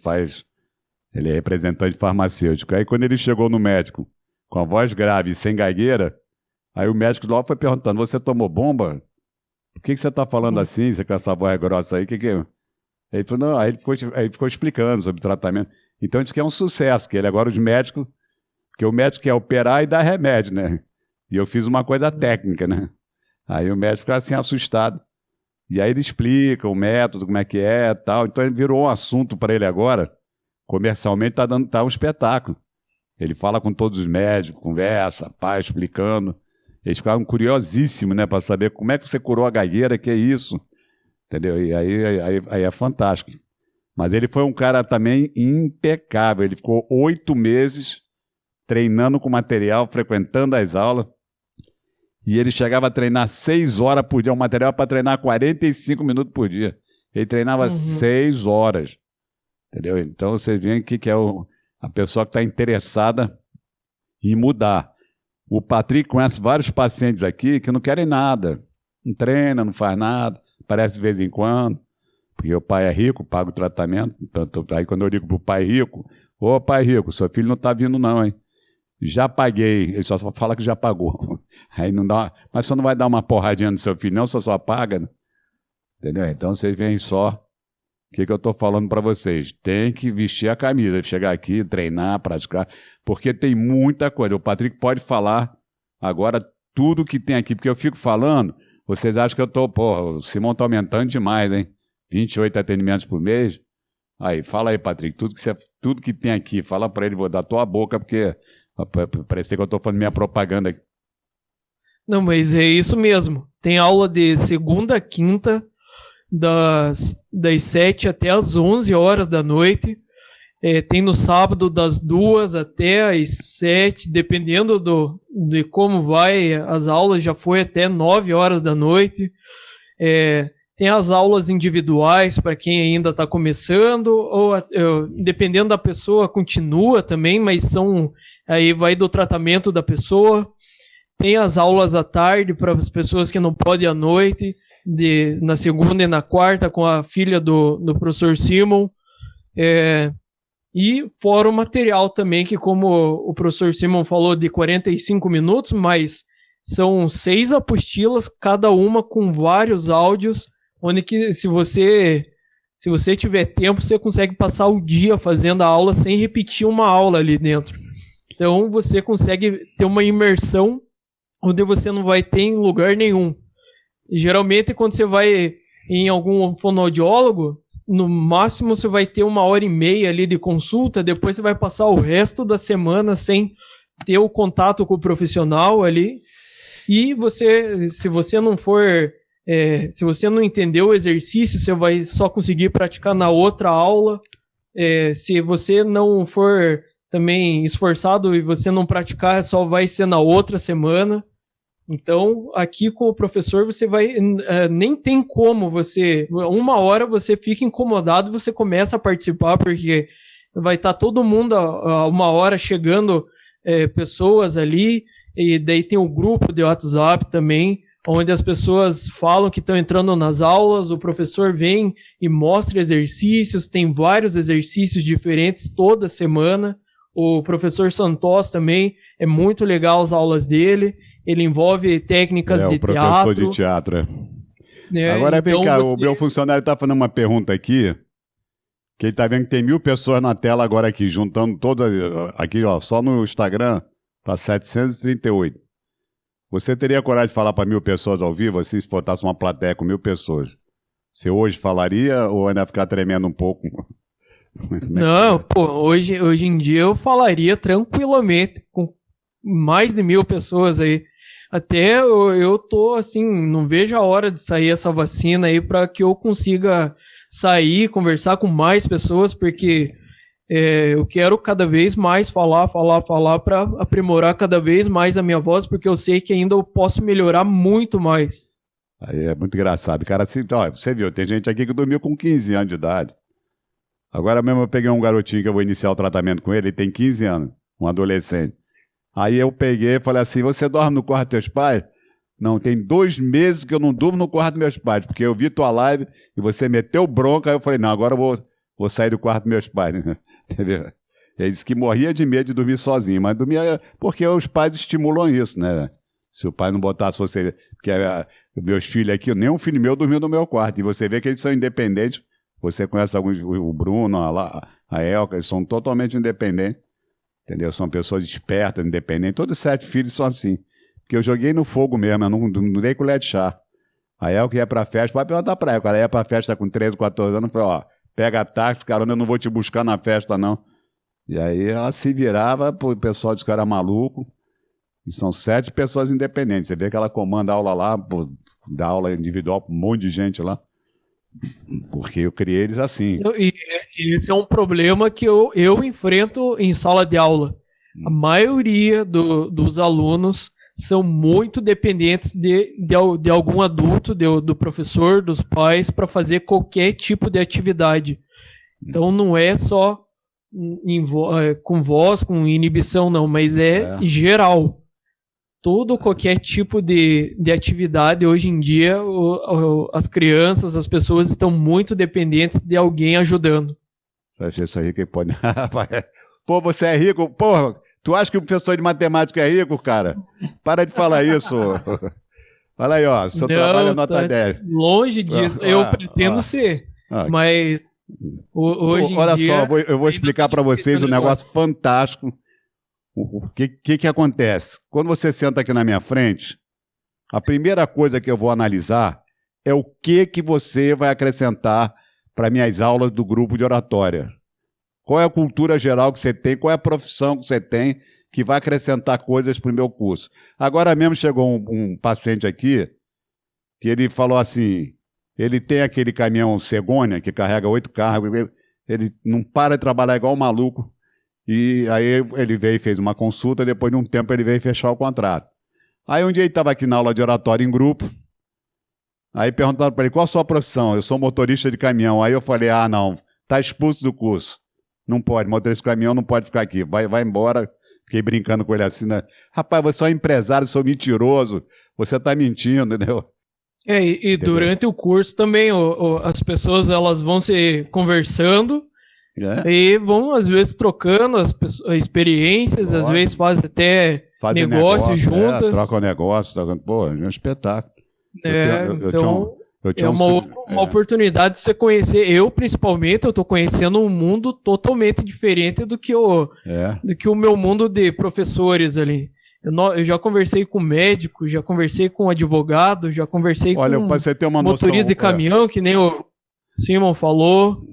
Ele é representante farmacêutico. Aí quando ele chegou no médico com a voz grave e sem gagueira, aí o médico logo foi perguntando, você tomou bomba? Por que você está falando assim, você com essa voz grossa aí? Ele falou, não, aí ele ficou explicando sobre o tratamento. Então diz que é um sucesso, que ele agora os médicos, porque o médico quer operar e dar remédio, né? E eu fiz uma coisa técnica, né? Aí o médico fica assim assustado. E aí ele explica o método, como é que é e tal. Então ele virou um assunto para ele agora, comercialmente tá um espetáculo. Ele fala com todos os médicos, conversa, explicando. Eles ficaram curiosíssimos, né, para saber como é que você curou a gagueira, que é isso. Entendeu? E aí é fantástico. Mas ele foi um cara também impecável. Ele ficou 8 meses treinando com material, frequentando as aulas. E ele chegava a treinar 6 horas por dia, um material para treinar 45 minutos por dia. Ele treinava 6 horas. Entendeu? Então você vê que é a pessoa que está interessada em mudar. O Patrick conhece vários pacientes aqui que não querem nada. Não treina, não faz nada, aparece de vez em quando. Porque o pai é rico, paga o tratamento. Então, aí quando eu ligo para o pai rico, ô pai rico, seu filho não está vindo não, hein? Já paguei. Ele só fala que já pagou. Aí não dá, mas você não vai dar uma porradinha no seu filho, não, você só paga. Né? Entendeu? Então vocês veem só o que eu estou falando para vocês. Tem que vestir a camisa, chegar aqui, treinar, praticar, porque tem muita coisa. O Patrick pode falar agora tudo que tem aqui, porque eu fico falando, vocês acham que eu estou, o Simão está aumentando demais, hein? 28 atendimentos por mês. Aí, fala aí, Patrick, tudo que tem aqui, fala para ele, vou dar tua boca, porque parece que eu estou falando minha propaganda aqui. Não, mas é isso mesmo. Tem aula de segunda a quinta, das 7 até as 11 horas da noite. Tem no sábado das 2 até as 7, dependendo de como vai as aulas, já foi até 9 horas da noite. Tem as aulas individuais para quem ainda está começando, ou dependendo da pessoa, continua também, mas aí vai do tratamento da pessoa. Tem as aulas à tarde para as pessoas que não podem à noite, na segunda e na quarta, com a filha do professor Simon. E fora o material também, que como o professor Simon falou, de 45 minutos, mas são 6 apostilas, cada uma com vários áudios, onde que se você tiver tempo, você consegue passar o dia fazendo a aula sem repetir uma aula ali dentro. Então você consegue ter uma imersão onde você não vai ter em lugar nenhum. E, geralmente, quando você vai em algum fonoaudiólogo, no máximo você vai ter 1h30 ali de consulta, depois você vai passar o resto da semana sem ter o contato com o profissional ali. E se você não for, se você não entendeu o exercício, você vai só conseguir praticar na outra aula. Se você não for também esforçado e você não praticar, só vai ser na outra semana. Então, aqui com o professor, você nem tem como uma hora você fica incomodado, você começa a participar, porque vai estar todo mundo a 1 hora chegando pessoas ali, e daí tem o grupo de WhatsApp também, onde as pessoas falam que estão entrando nas aulas, o professor vem e mostra exercícios, tem vários exercícios diferentes toda semana. O professor Santos também, é muito legal as aulas dele, ele envolve técnicas de teatro. É, o professor de teatro, Agora, então, vem cá, o meu funcionário está fazendo uma pergunta aqui, que ele está vendo que tem 1.000 pessoas na tela agora aqui, juntando todas, aqui, ó, só no Instagram, está 738. Você teria coragem de falar para 1.000 pessoas ao vivo, assim, se botasse uma plateia com 1.000 pessoas? Você hoje falaria ou ainda ficar tremendo um pouco? Não, hoje em dia eu falaria tranquilamente, com mais de 1.000 pessoas aí. Até eu tô assim, não vejo a hora de sair essa vacina aí para que eu consiga sair, conversar com mais pessoas, porque eu quero cada vez mais falar para aprimorar cada vez mais a minha voz, porque eu sei que ainda eu posso melhorar muito mais. Aí é muito engraçado, cara. Assim, ó, você viu, tem gente aqui que dormiu com 15 anos de idade. Agora mesmo eu peguei um garotinho que eu vou iniciar o tratamento com ele tem 15 anos, um adolescente. Aí eu peguei e falei assim, você dorme no quarto dos teus pais? Não, tem 2 meses que eu não durmo no quarto dos meus pais, porque eu vi tua live e você meteu bronca, aí eu falei, não, agora eu vou sair do quarto dos meus pais. Entendeu? Ele disse que morria de medo de dormir sozinho, mas dormia porque os pais estimulam isso, né? Se o pai não botasse você... Porque meus filhos aqui, nenhum filho meu dormiu no meu quarto, e você vê que eles são independentes. Você conhece alguns, o Bruno, a Elka, eles são totalmente independentes, entendeu? São pessoas espertas, independentes. Todos os 7 filhos são assim. Porque eu joguei no fogo mesmo, eu não dei colher de chá. A Elka ia pra festa, pode perguntar pra Elka, ela ia pra festa com 13, 14 anos, falei, ó, pega táxi, carona, eu não vou te buscar na festa, não. E aí ela se virava, o pessoal disse que era maluco. E são 7 pessoas independentes. Você vê que ela comanda aula lá, dá aula individual pra um monte de gente lá. Porque eu criei eles assim. E esse é um problema que eu enfrento em sala de aula. A maioria dos alunos são muito dependentes de algum adulto, do professor, dos pais, para fazer qualquer tipo de atividade. Então não é só com voz, com inibição, não, mas é geral. Qualquer tipo de atividade, hoje em dia, as crianças, as pessoas estão muito dependentes de alguém ajudando. Isso aí que pode... Pô, você é rico? Porra, tu acha que o professor de matemática é rico, cara? Para de falar isso. Fala aí, ó, seu trabalho é nota 10. Longe disso, eu pretendo ser, mas hoje em dia... Olha só, eu vou explicar para vocês um negócio fantástico. O que acontece? Quando você senta aqui na minha frente, a primeira coisa que eu vou analisar é o que você vai acrescentar para minhas aulas do grupo de oratória. Qual é a cultura geral que você tem, qual é a profissão que você tem que vai acrescentar coisas para o meu curso. Agora mesmo chegou um paciente aqui que ele falou assim, ele tem aquele caminhão Cegonha que carrega 8 carros, ele não para de trabalhar igual um maluco. E aí ele veio e fez uma consulta, depois de um tempo ele veio fechar o contrato. Aí um dia ele estava aqui na aula de oratória em grupo, aí perguntaram para ele, qual a sua profissão? Eu sou motorista de caminhão. Aí eu falei, não, está expulso do curso. Não pode, motorista de caminhão não pode ficar aqui, vai embora. Fiquei brincando com ele assim, né? Rapaz, você é um empresário, sou mentiroso, você está mentindo, entendeu? E durante o curso também, as pessoas elas vão se conversando e vão, às vezes, trocando as experiências, às vezes fazem até negócios juntas. Trocam negócio, pô, é um espetáculo. É uma oportunidade de você conhecer. Eu, principalmente, eu estou conhecendo um mundo totalmente diferente do que o meu mundo de professores ali. Eu já conversei com médico, já conversei com advogado, já conversei com você ter uma motorista de caminhão, que nem o Simon falou.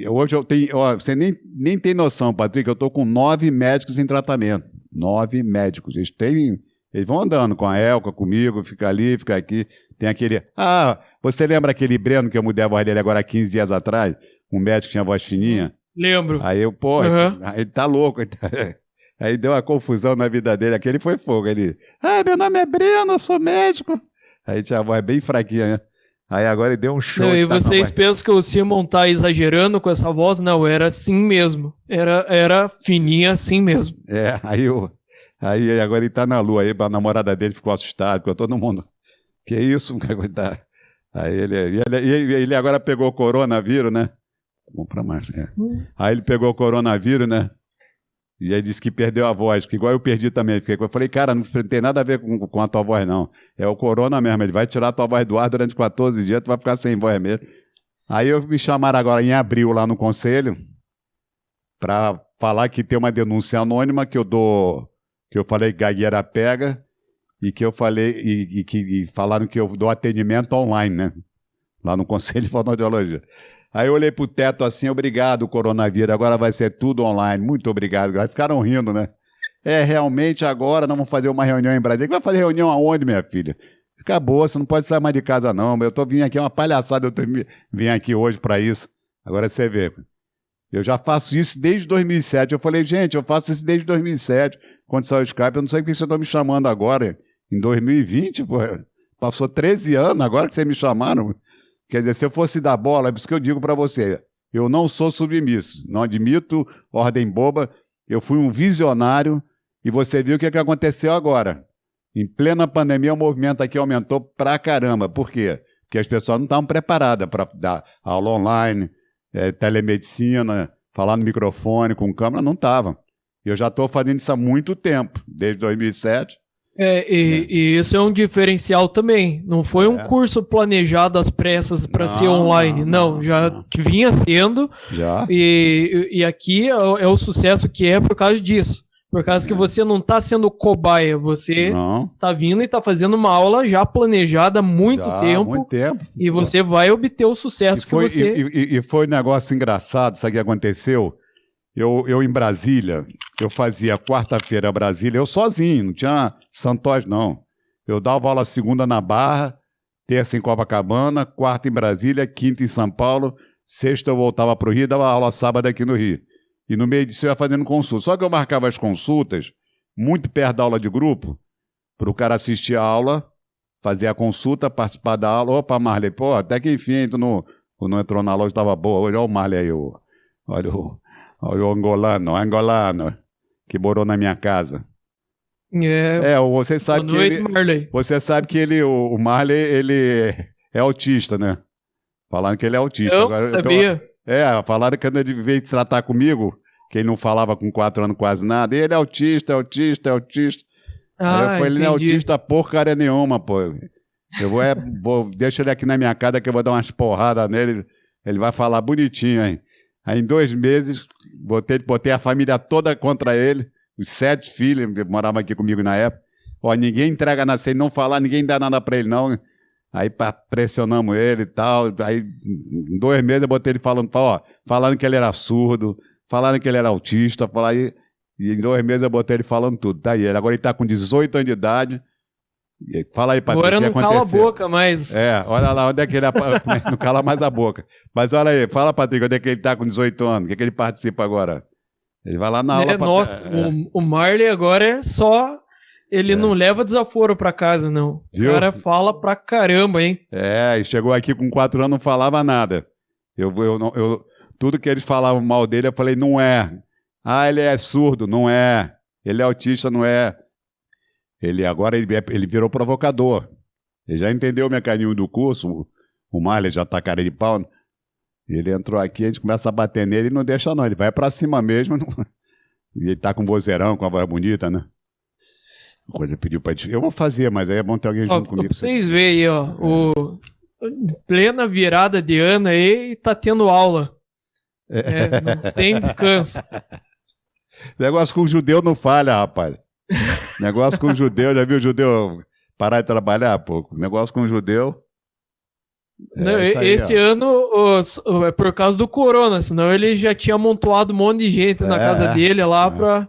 Hoje eu tenho... você nem tem noção, Patrick, eu estou com 9 médicos em tratamento. 9 médicos. Eles vão andando com a Elka, comigo, fica ali, fica aqui. Tem aquele... você lembra aquele Breno que eu mudei a voz dele agora há 15 dias atrás? Um médico que tinha voz fininha? Lembro. Aí eu, ele tá louco. Aí deu uma confusão na vida dele. Aquele foi fogo. Ele, meu nome é Breno, eu sou médico. Aí tinha a voz bem fraquinha, né? Aí agora ele deu um show. E vocês pensam que o Simon tá exagerando com essa voz? Não, era assim mesmo. Era fininha assim mesmo. Aí agora ele tá na lua. Aí a namorada dele ficou assustada, ficou todo mundo... Que isso, tá? Aí ele agora pegou o coronavírus, né? Vamos pra mais. Aí ele pegou o coronavírus, né? E aí disse que perdeu a voz, que igual eu perdi também. Eu falei, cara, não tem nada a ver com a tua voz, não. É o corona mesmo, ele vai tirar a tua voz do ar durante 14 dias, tu vai ficar sem voz mesmo. Aí me chamaram agora em abril lá no conselho para falar que tem uma denúncia anônima que eu falei que gagueira pega. E que eu falei, e falaram que eu dou atendimento online, né? Lá no Conselho de Fonoaudiologia. Aí eu olhei pro teto assim, obrigado, coronavírus, agora vai ser tudo online, muito obrigado. Aí ficaram rindo, né? Realmente agora nós vamos fazer uma reunião em Brasília. Vai fazer reunião aonde, minha filha? Acabou, você não pode sair mais de casa, não. Eu tô vindo aqui, é uma palhaçada, vim aqui hoje para isso. Agora você vê. Eu já faço isso desde 2007. Eu falei, gente, eu faço isso desde 2007. Quando saiu o Skype, eu não sei por que vocês estão me chamando agora. Em 2020, pô, passou 13 anos, agora que vocês me chamaram. Quer dizer, se eu fosse dar bola, é por isso que eu digo para você, eu não sou submisso, não admito ordem boba, eu fui um visionário e você viu o que aconteceu agora. Em plena pandemia, o movimento aqui aumentou pra caramba. Por quê? Porque as pessoas não estavam preparadas para dar aula online, telemedicina, falar no microfone, com câmera, não estavam. Eu já estou fazendo isso há muito tempo, desde 2007. E isso é um diferencial também. Não foi um curso planejado às pressas para ser online. Não, já vinha sendo. Já. E aqui é o sucesso que é por causa disso. Por causa que você não está sendo cobaia. Você está vindo e está fazendo uma aula já planejada há muito tempo. E você vai obter o sucesso que você... E foi um negócio engraçado, sabe o que aconteceu? Eu em Brasília, eu fazia quarta-feira Brasília, eu sozinho, não tinha Santos não. Eu dava aula segunda na Barra, terça em Copacabana, quarta em Brasília, quinta em São Paulo, sexta eu voltava para o Rio e dava aula sábado aqui no Rio. E no meio disso eu ia fazendo consulta. Só que eu marcava as consultas muito perto da aula de grupo, para o cara assistir a aula, fazer a consulta, participar da aula. Opa, Marley, pô, até que enfim, tu não entrou na loja, estava boa. Olha o Marley aí, olha o angolano, que morou na minha casa. Você sabe Boa noite, Marley. Você sabe que o Marley, ele é autista, né? Falaram que ele é autista. Eu não sabia. Falaram que quando ele veio tratar comigo, que ele não falava com 4 anos quase nada, ele é autista. Aí eu falei, ele não é autista porcaria nenhuma, pô. Eu deixa ele aqui na minha casa que eu vou dar umas porradas nele, ele vai falar bonitinho, hein? Aí em 2 meses, botei a família toda contra ele, os 7 filhos que moravam aqui comigo na época. Ninguém entrega na sem não falar, ninguém dá nada pra ele não. Aí pressionamos ele e tal. Aí em 2 meses eu botei ele falando que ele era surdo, falando que ele era autista, e em 2 meses eu botei ele falando tudo. Tá aí, agora ele tá com 18 anos de idade, Fala aí, Patrick, agora não cala a boca, mas... Olha lá, onde é que ele não cala mais a boca. Mas olha aí, fala, Patrick, onde é que ele tá com 18 anos? O que ele participa agora? Ele vai lá na aula... Nossa, o Marley agora é só... Ele não leva desaforo pra casa, não. Viu? O cara fala pra caramba, hein? E chegou aqui com 4 anos, não falava nada. Tudo que eles falavam mal dele, eu falei, não é. Ele é surdo, não é. Ele é autista, não é. Agora ele virou provocador. Ele já entendeu o mecanismo do curso, o Marley já tá cara de pau. Ele entrou aqui, a gente começa a bater nele e não deixa não, ele vai pra cima mesmo. E ele tá com vozeirão, com a voz bonita, né? Coisa pediu pra gente. Eu vou fazer, mas aí é bom ter alguém junto comigo. Pra vocês verem aí, ó, plena virada de ano aí, tá tendo aula. Não tem descanso. Negócio com o judeu não falha, rapaz. Negócio com o judeu, já viu o judeu parar de trabalhar? Pô, negócio com o judeu. Esse ano é por causa do corona, senão ele já tinha amontoado um monte de gente na casa dele lá para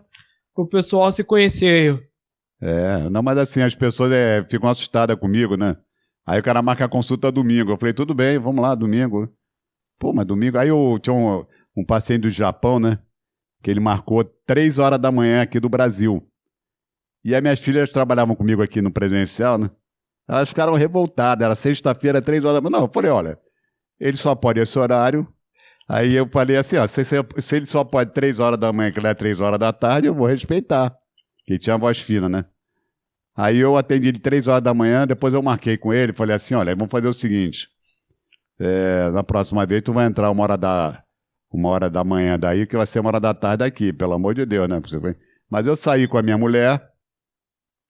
o pessoal se conhecer. Não, mas assim, as pessoas ficam assustadas comigo, né? Aí o cara marca a consulta domingo. Eu falei, tudo bem, vamos lá, domingo. Pô, mas domingo... Aí eu tinha um paciente do Japão, né? Que ele marcou 3 horas da manhã aqui do Brasil. E as minhas filhas trabalhavam comigo aqui no presencial, né? Elas ficaram revoltadas. Era sexta-feira, 3 horas da manhã. Não, eu falei, olha, ele só pode esse horário. Aí eu falei assim, ó, se ele só pode 3 horas da manhã, que ele é 3 horas da tarde, eu vou respeitar. Porque tinha voz fina, né? Aí eu atendi ele 3 horas da manhã, depois eu marquei com ele, falei assim, olha, vamos fazer o seguinte, na próxima vez tu vai entrar 1h da manhã daí, que vai ser 1h da tarde daqui, pelo amor de Deus, né? Mas eu saí com a minha mulher,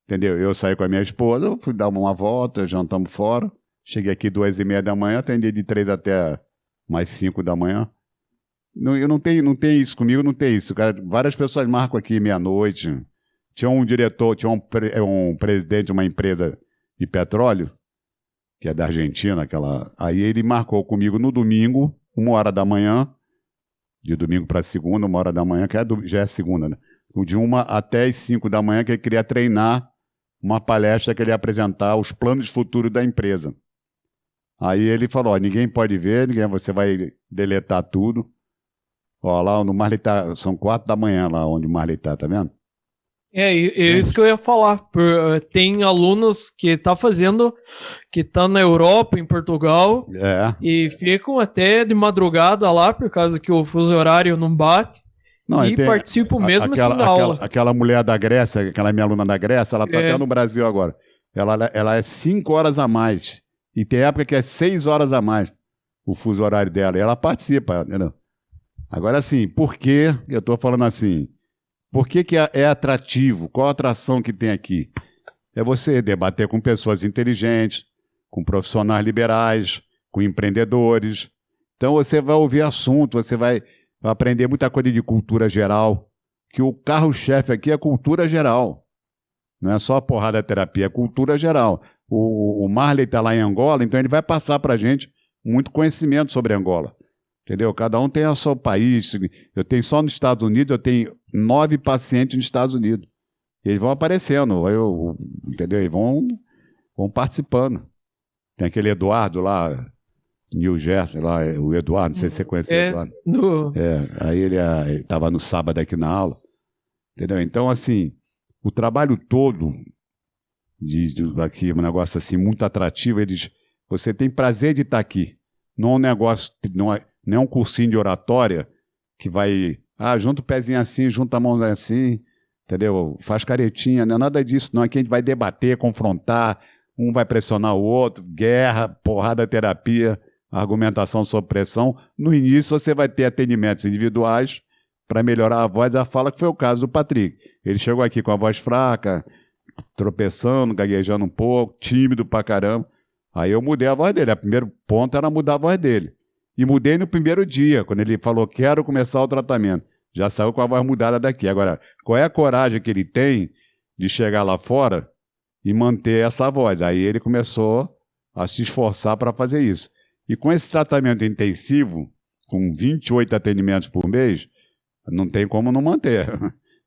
entendeu? Eu saí com a minha esposa, eu fui dar uma volta, jantamos fora, cheguei aqui 2h30 da manhã, atendi de 3 até mais 5 da manhã. Eu não tenho isso comigo, não tem isso. Cara, várias pessoas marcam aqui meia-noite. Tinha um diretor, tinha um presidente de uma empresa de petróleo, que é da Argentina, aí ele marcou comigo no domingo, 1h da manhã, de domingo para segunda, 1h da manhã, que já é segunda, né? De 1 até as 5 da manhã, que ele queria treinar uma palestra que ele ia apresentar os planos futuros da empresa. Aí ele falou, ninguém pode ver, você vai deletar tudo. Ó, lá no Marley são 4 da manhã lá onde o Marley tá vendo? Isso que eu ia falar. Tem alunos que tá na Europa, em Portugal, e ficam até de madrugada lá, por causa que o fuso horário não bate, e participam mesmo assim da aula. Aquela mulher da Grécia, aquela minha aluna da Grécia, ela tá até no Brasil agora. Ela é 5 horas a mais, e tem época que é 6 horas a mais, o fuso horário dela, e ela participa, entendeu? Agora, assim, por que eu tô falando assim? Por que é atrativo? Qual a atração que tem aqui? É você debater com pessoas inteligentes, com profissionais liberais, com empreendedores. Então você vai ouvir assunto, você vai aprender muita coisa de cultura geral, que o carro-chefe aqui é cultura geral. Não é só porrada terapia, é cultura geral. O Marley está lá em Angola, então ele vai passar para a gente muito conhecimento sobre Angola. Entendeu? Cada um tem o seu país. Eu tenho só nos Estados Unidos, eu tenho 9 pacientes nos Estados Unidos. Eles vão aparecendo, entendeu? Eles vão participando. Tem aquele Eduardo lá, New Jersey, lá, o Eduardo, não sei se você conhece o Eduardo. Aí ele estava no sábado aqui na aula. Entendeu? Então, assim, o trabalho todo aqui, um negócio assim muito atrativo, você tem prazer de estar aqui. Não é um negócio, não é um cursinho de oratória que vai, junta o pezinho assim, junta a mão assim, entendeu? Faz caretinha, não é nada disso, não. Aqui a gente vai debater, confrontar, um vai pressionar o outro, guerra, porrada, terapia, argumentação sob pressão. No início você vai ter atendimentos individuais para melhorar a voz e a fala, que foi o caso do Patrick. Ele chegou aqui com a voz fraca, tropeçando, gaguejando um pouco, tímido pra caramba. Aí eu mudei a voz dele. O primeiro ponto era mudar a voz dele. E mudei no primeiro dia, quando ele falou, quero começar o tratamento. Já saiu com a voz mudada daqui. Agora, qual é a coragem que ele tem de chegar lá fora e manter essa voz? Aí ele começou a se esforçar para fazer isso. E com esse tratamento intensivo, com 28 atendimentos por mês, não tem como não manter,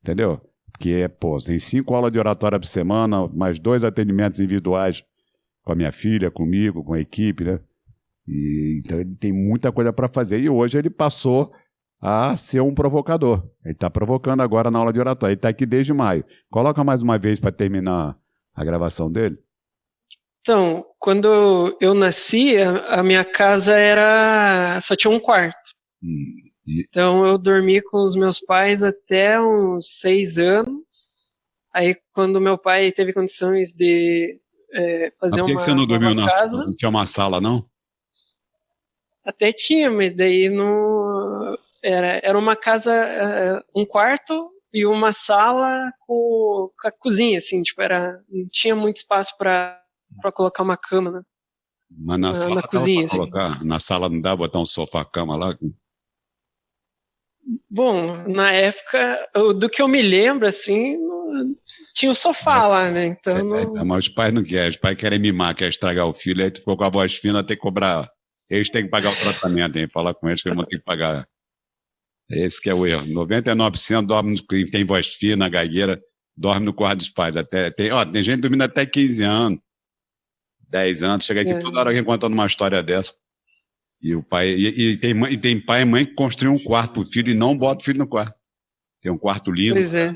entendeu? Porque, pô, tem 5 aulas de oratória por semana, mais 2 atendimentos individuais com a minha filha, comigo, com a equipe, né? Então ele tem muita coisa para fazer. E hoje ele passou a ser um provocador. Ele está provocando agora na aula de oratória. Ele está aqui desde maio. Coloca mais uma vez para terminar a gravação dele. Então, quando eu nasci, a minha casa só tinha um quarto. Então eu dormi com os meus pais até uns 6 anos. Aí quando meu pai teve condições de fazer uma casa... Por que você não dormiu na sala? Não tinha uma sala, não? Até tinha, mas daí não... Era uma casa, um quarto e uma sala com a cozinha, assim, tipo, não tinha muito espaço para colocar uma cama, né? Mas na sala cozinha, assim. Na sala não dá pra botar um sofá-cama lá? Bom, na época, do que eu me lembro, assim, tinha um sofá lá, né? Então mas os pais não querem, os pais querem mimar, querem estragar o filho, aí tu ficou com a voz fina, tem que cobrar. Eles têm que pagar o tratamento, tem que falar com eles que eles vão ter que pagar. Esse que é o erro. 99% dorme, quem tem voz fina, gagueira, dorme no quarto dos pais. Tem gente dormindo até 15 anos, 10 anos, chega aqui toda hora alguém contando uma história dessa. E o pai, tem pai e mãe que construem um quarto pro filho e não bota o filho no quarto. Tem um quarto lindo. Pois é.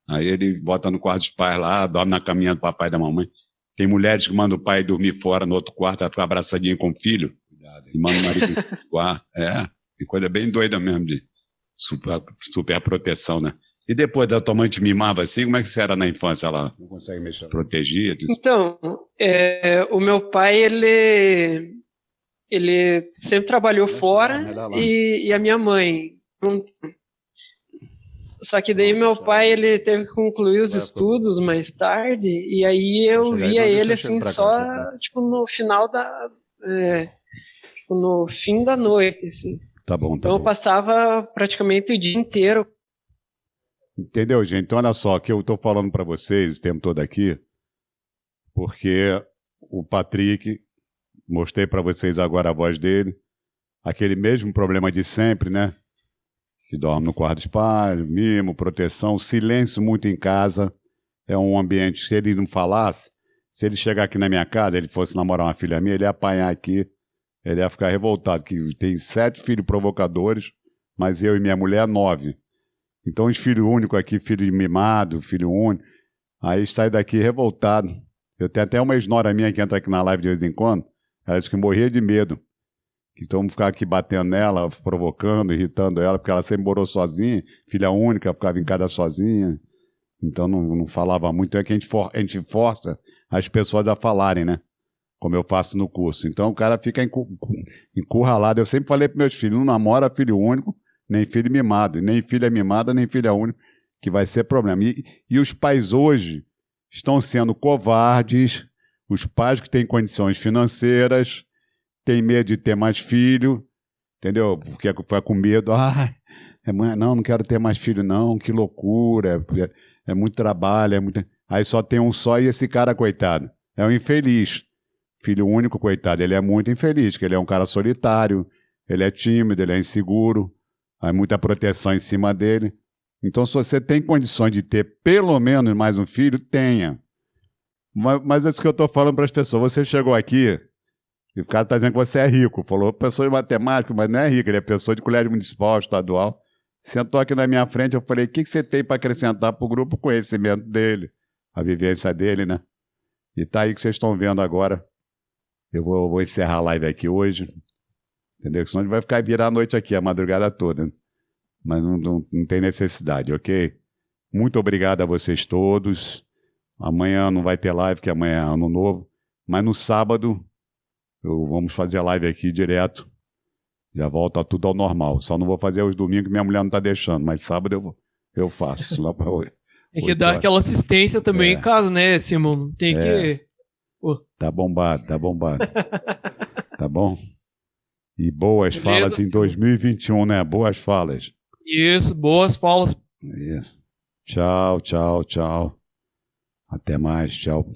Aí ele bota no quarto dos pais lá, dorme na caminha do papai e da mamãe. Tem mulheres que mandam o pai dormir fora no outro quarto, ficar abraçadinho com o filho, e manda o marido no quarto. Que coisa bem doida mesmo de super proteção, né? E depois da tua mãe te mimava assim, como é que você era na infância lá? Não consegue mexer? Protegia? Então, o meu pai, ele sempre trabalhou fora e a minha mãe. Só que daí meu pai, ele teve que concluir os estudos mais tarde e aí eu via ele assim só, tipo, no final no fim da noite, assim. Tá bom. Então eu passava praticamente o dia inteiro. Entendeu, gente? Então olha só, que eu tô falando para vocês o tempo todo aqui, porque o Patrick, mostrei para vocês agora a voz dele, aquele mesmo problema de sempre, né? Que dorme no quarto dos pais, mimo, proteção, silêncio muito em casa, é um ambiente, se ele não falasse, se ele chegar aqui na minha casa, ele fosse namorar uma filha minha, ele ia apanhar aqui, ele ia ficar revoltado, que tem 7 filhos provocadores, mas eu e minha mulher 9. Então os filhos únicos aqui, filho mimado, filho único, aí sai daqui revoltado. Eu tenho até uma ex-nora minha que entra aqui na live de vez em quando, ela disse que morria de medo. Então vamos ficar aqui batendo nela, provocando, irritando ela, porque ela sempre morou sozinha, filha única, ficava em casa sozinha, então não falava muito. É que a gente força as pessoas a falarem, né? Como eu faço no curso. Então o cara fica encurralado. Eu sempre falei para meus filhos, não namora filho único, nem filho mimado, nem filha mimada, nem filha única, que vai ser problema. E os pais hoje estão sendo covardes, os pais que têm condições financeiras, têm medo de ter mais filho, entendeu? Porque fica com medo, não quero ter mais filho não, que loucura, é muito trabalho, aí só tem um só e esse cara, coitado, é um infeliz. Filho único, coitado, ele é muito infeliz, porque ele é um cara solitário, ele é tímido, ele é inseguro, há muita proteção em cima dele. Então, se você tem condições de ter pelo menos mais um filho, tenha. Mas é isso que eu estou falando para as pessoas. Você chegou aqui e o cara está dizendo que você é rico. Falou pessoa de matemática, mas não é rico, ele é pessoa de colégio municipal, estadual. Sentou aqui na minha frente, eu falei, o que você tem para acrescentar para o grupo? O conhecimento dele, a vivência dele, né? E tá aí que vocês estão vendo agora. Eu vou encerrar a live aqui hoje, entendeu? Senão a gente vai ficar virar a noite aqui, a madrugada toda. Mas não tem necessidade, ok? Muito obrigado a vocês todos. Amanhã não vai ter live, porque amanhã é ano novo. Mas no sábado, vamos fazer a live aqui direto. Já volta tudo ao normal. Só não vou fazer os domingos, que minha mulher não está deixando. Mas sábado eu faço. Lá para tem que dar aquela assistência também em casa, né, Simão? Tem que... Tá bombado. Tá bom? E boas falas em 2021, né? Boas falas. Isso, boas falas. Isso. Tchau. Até mais, tchau.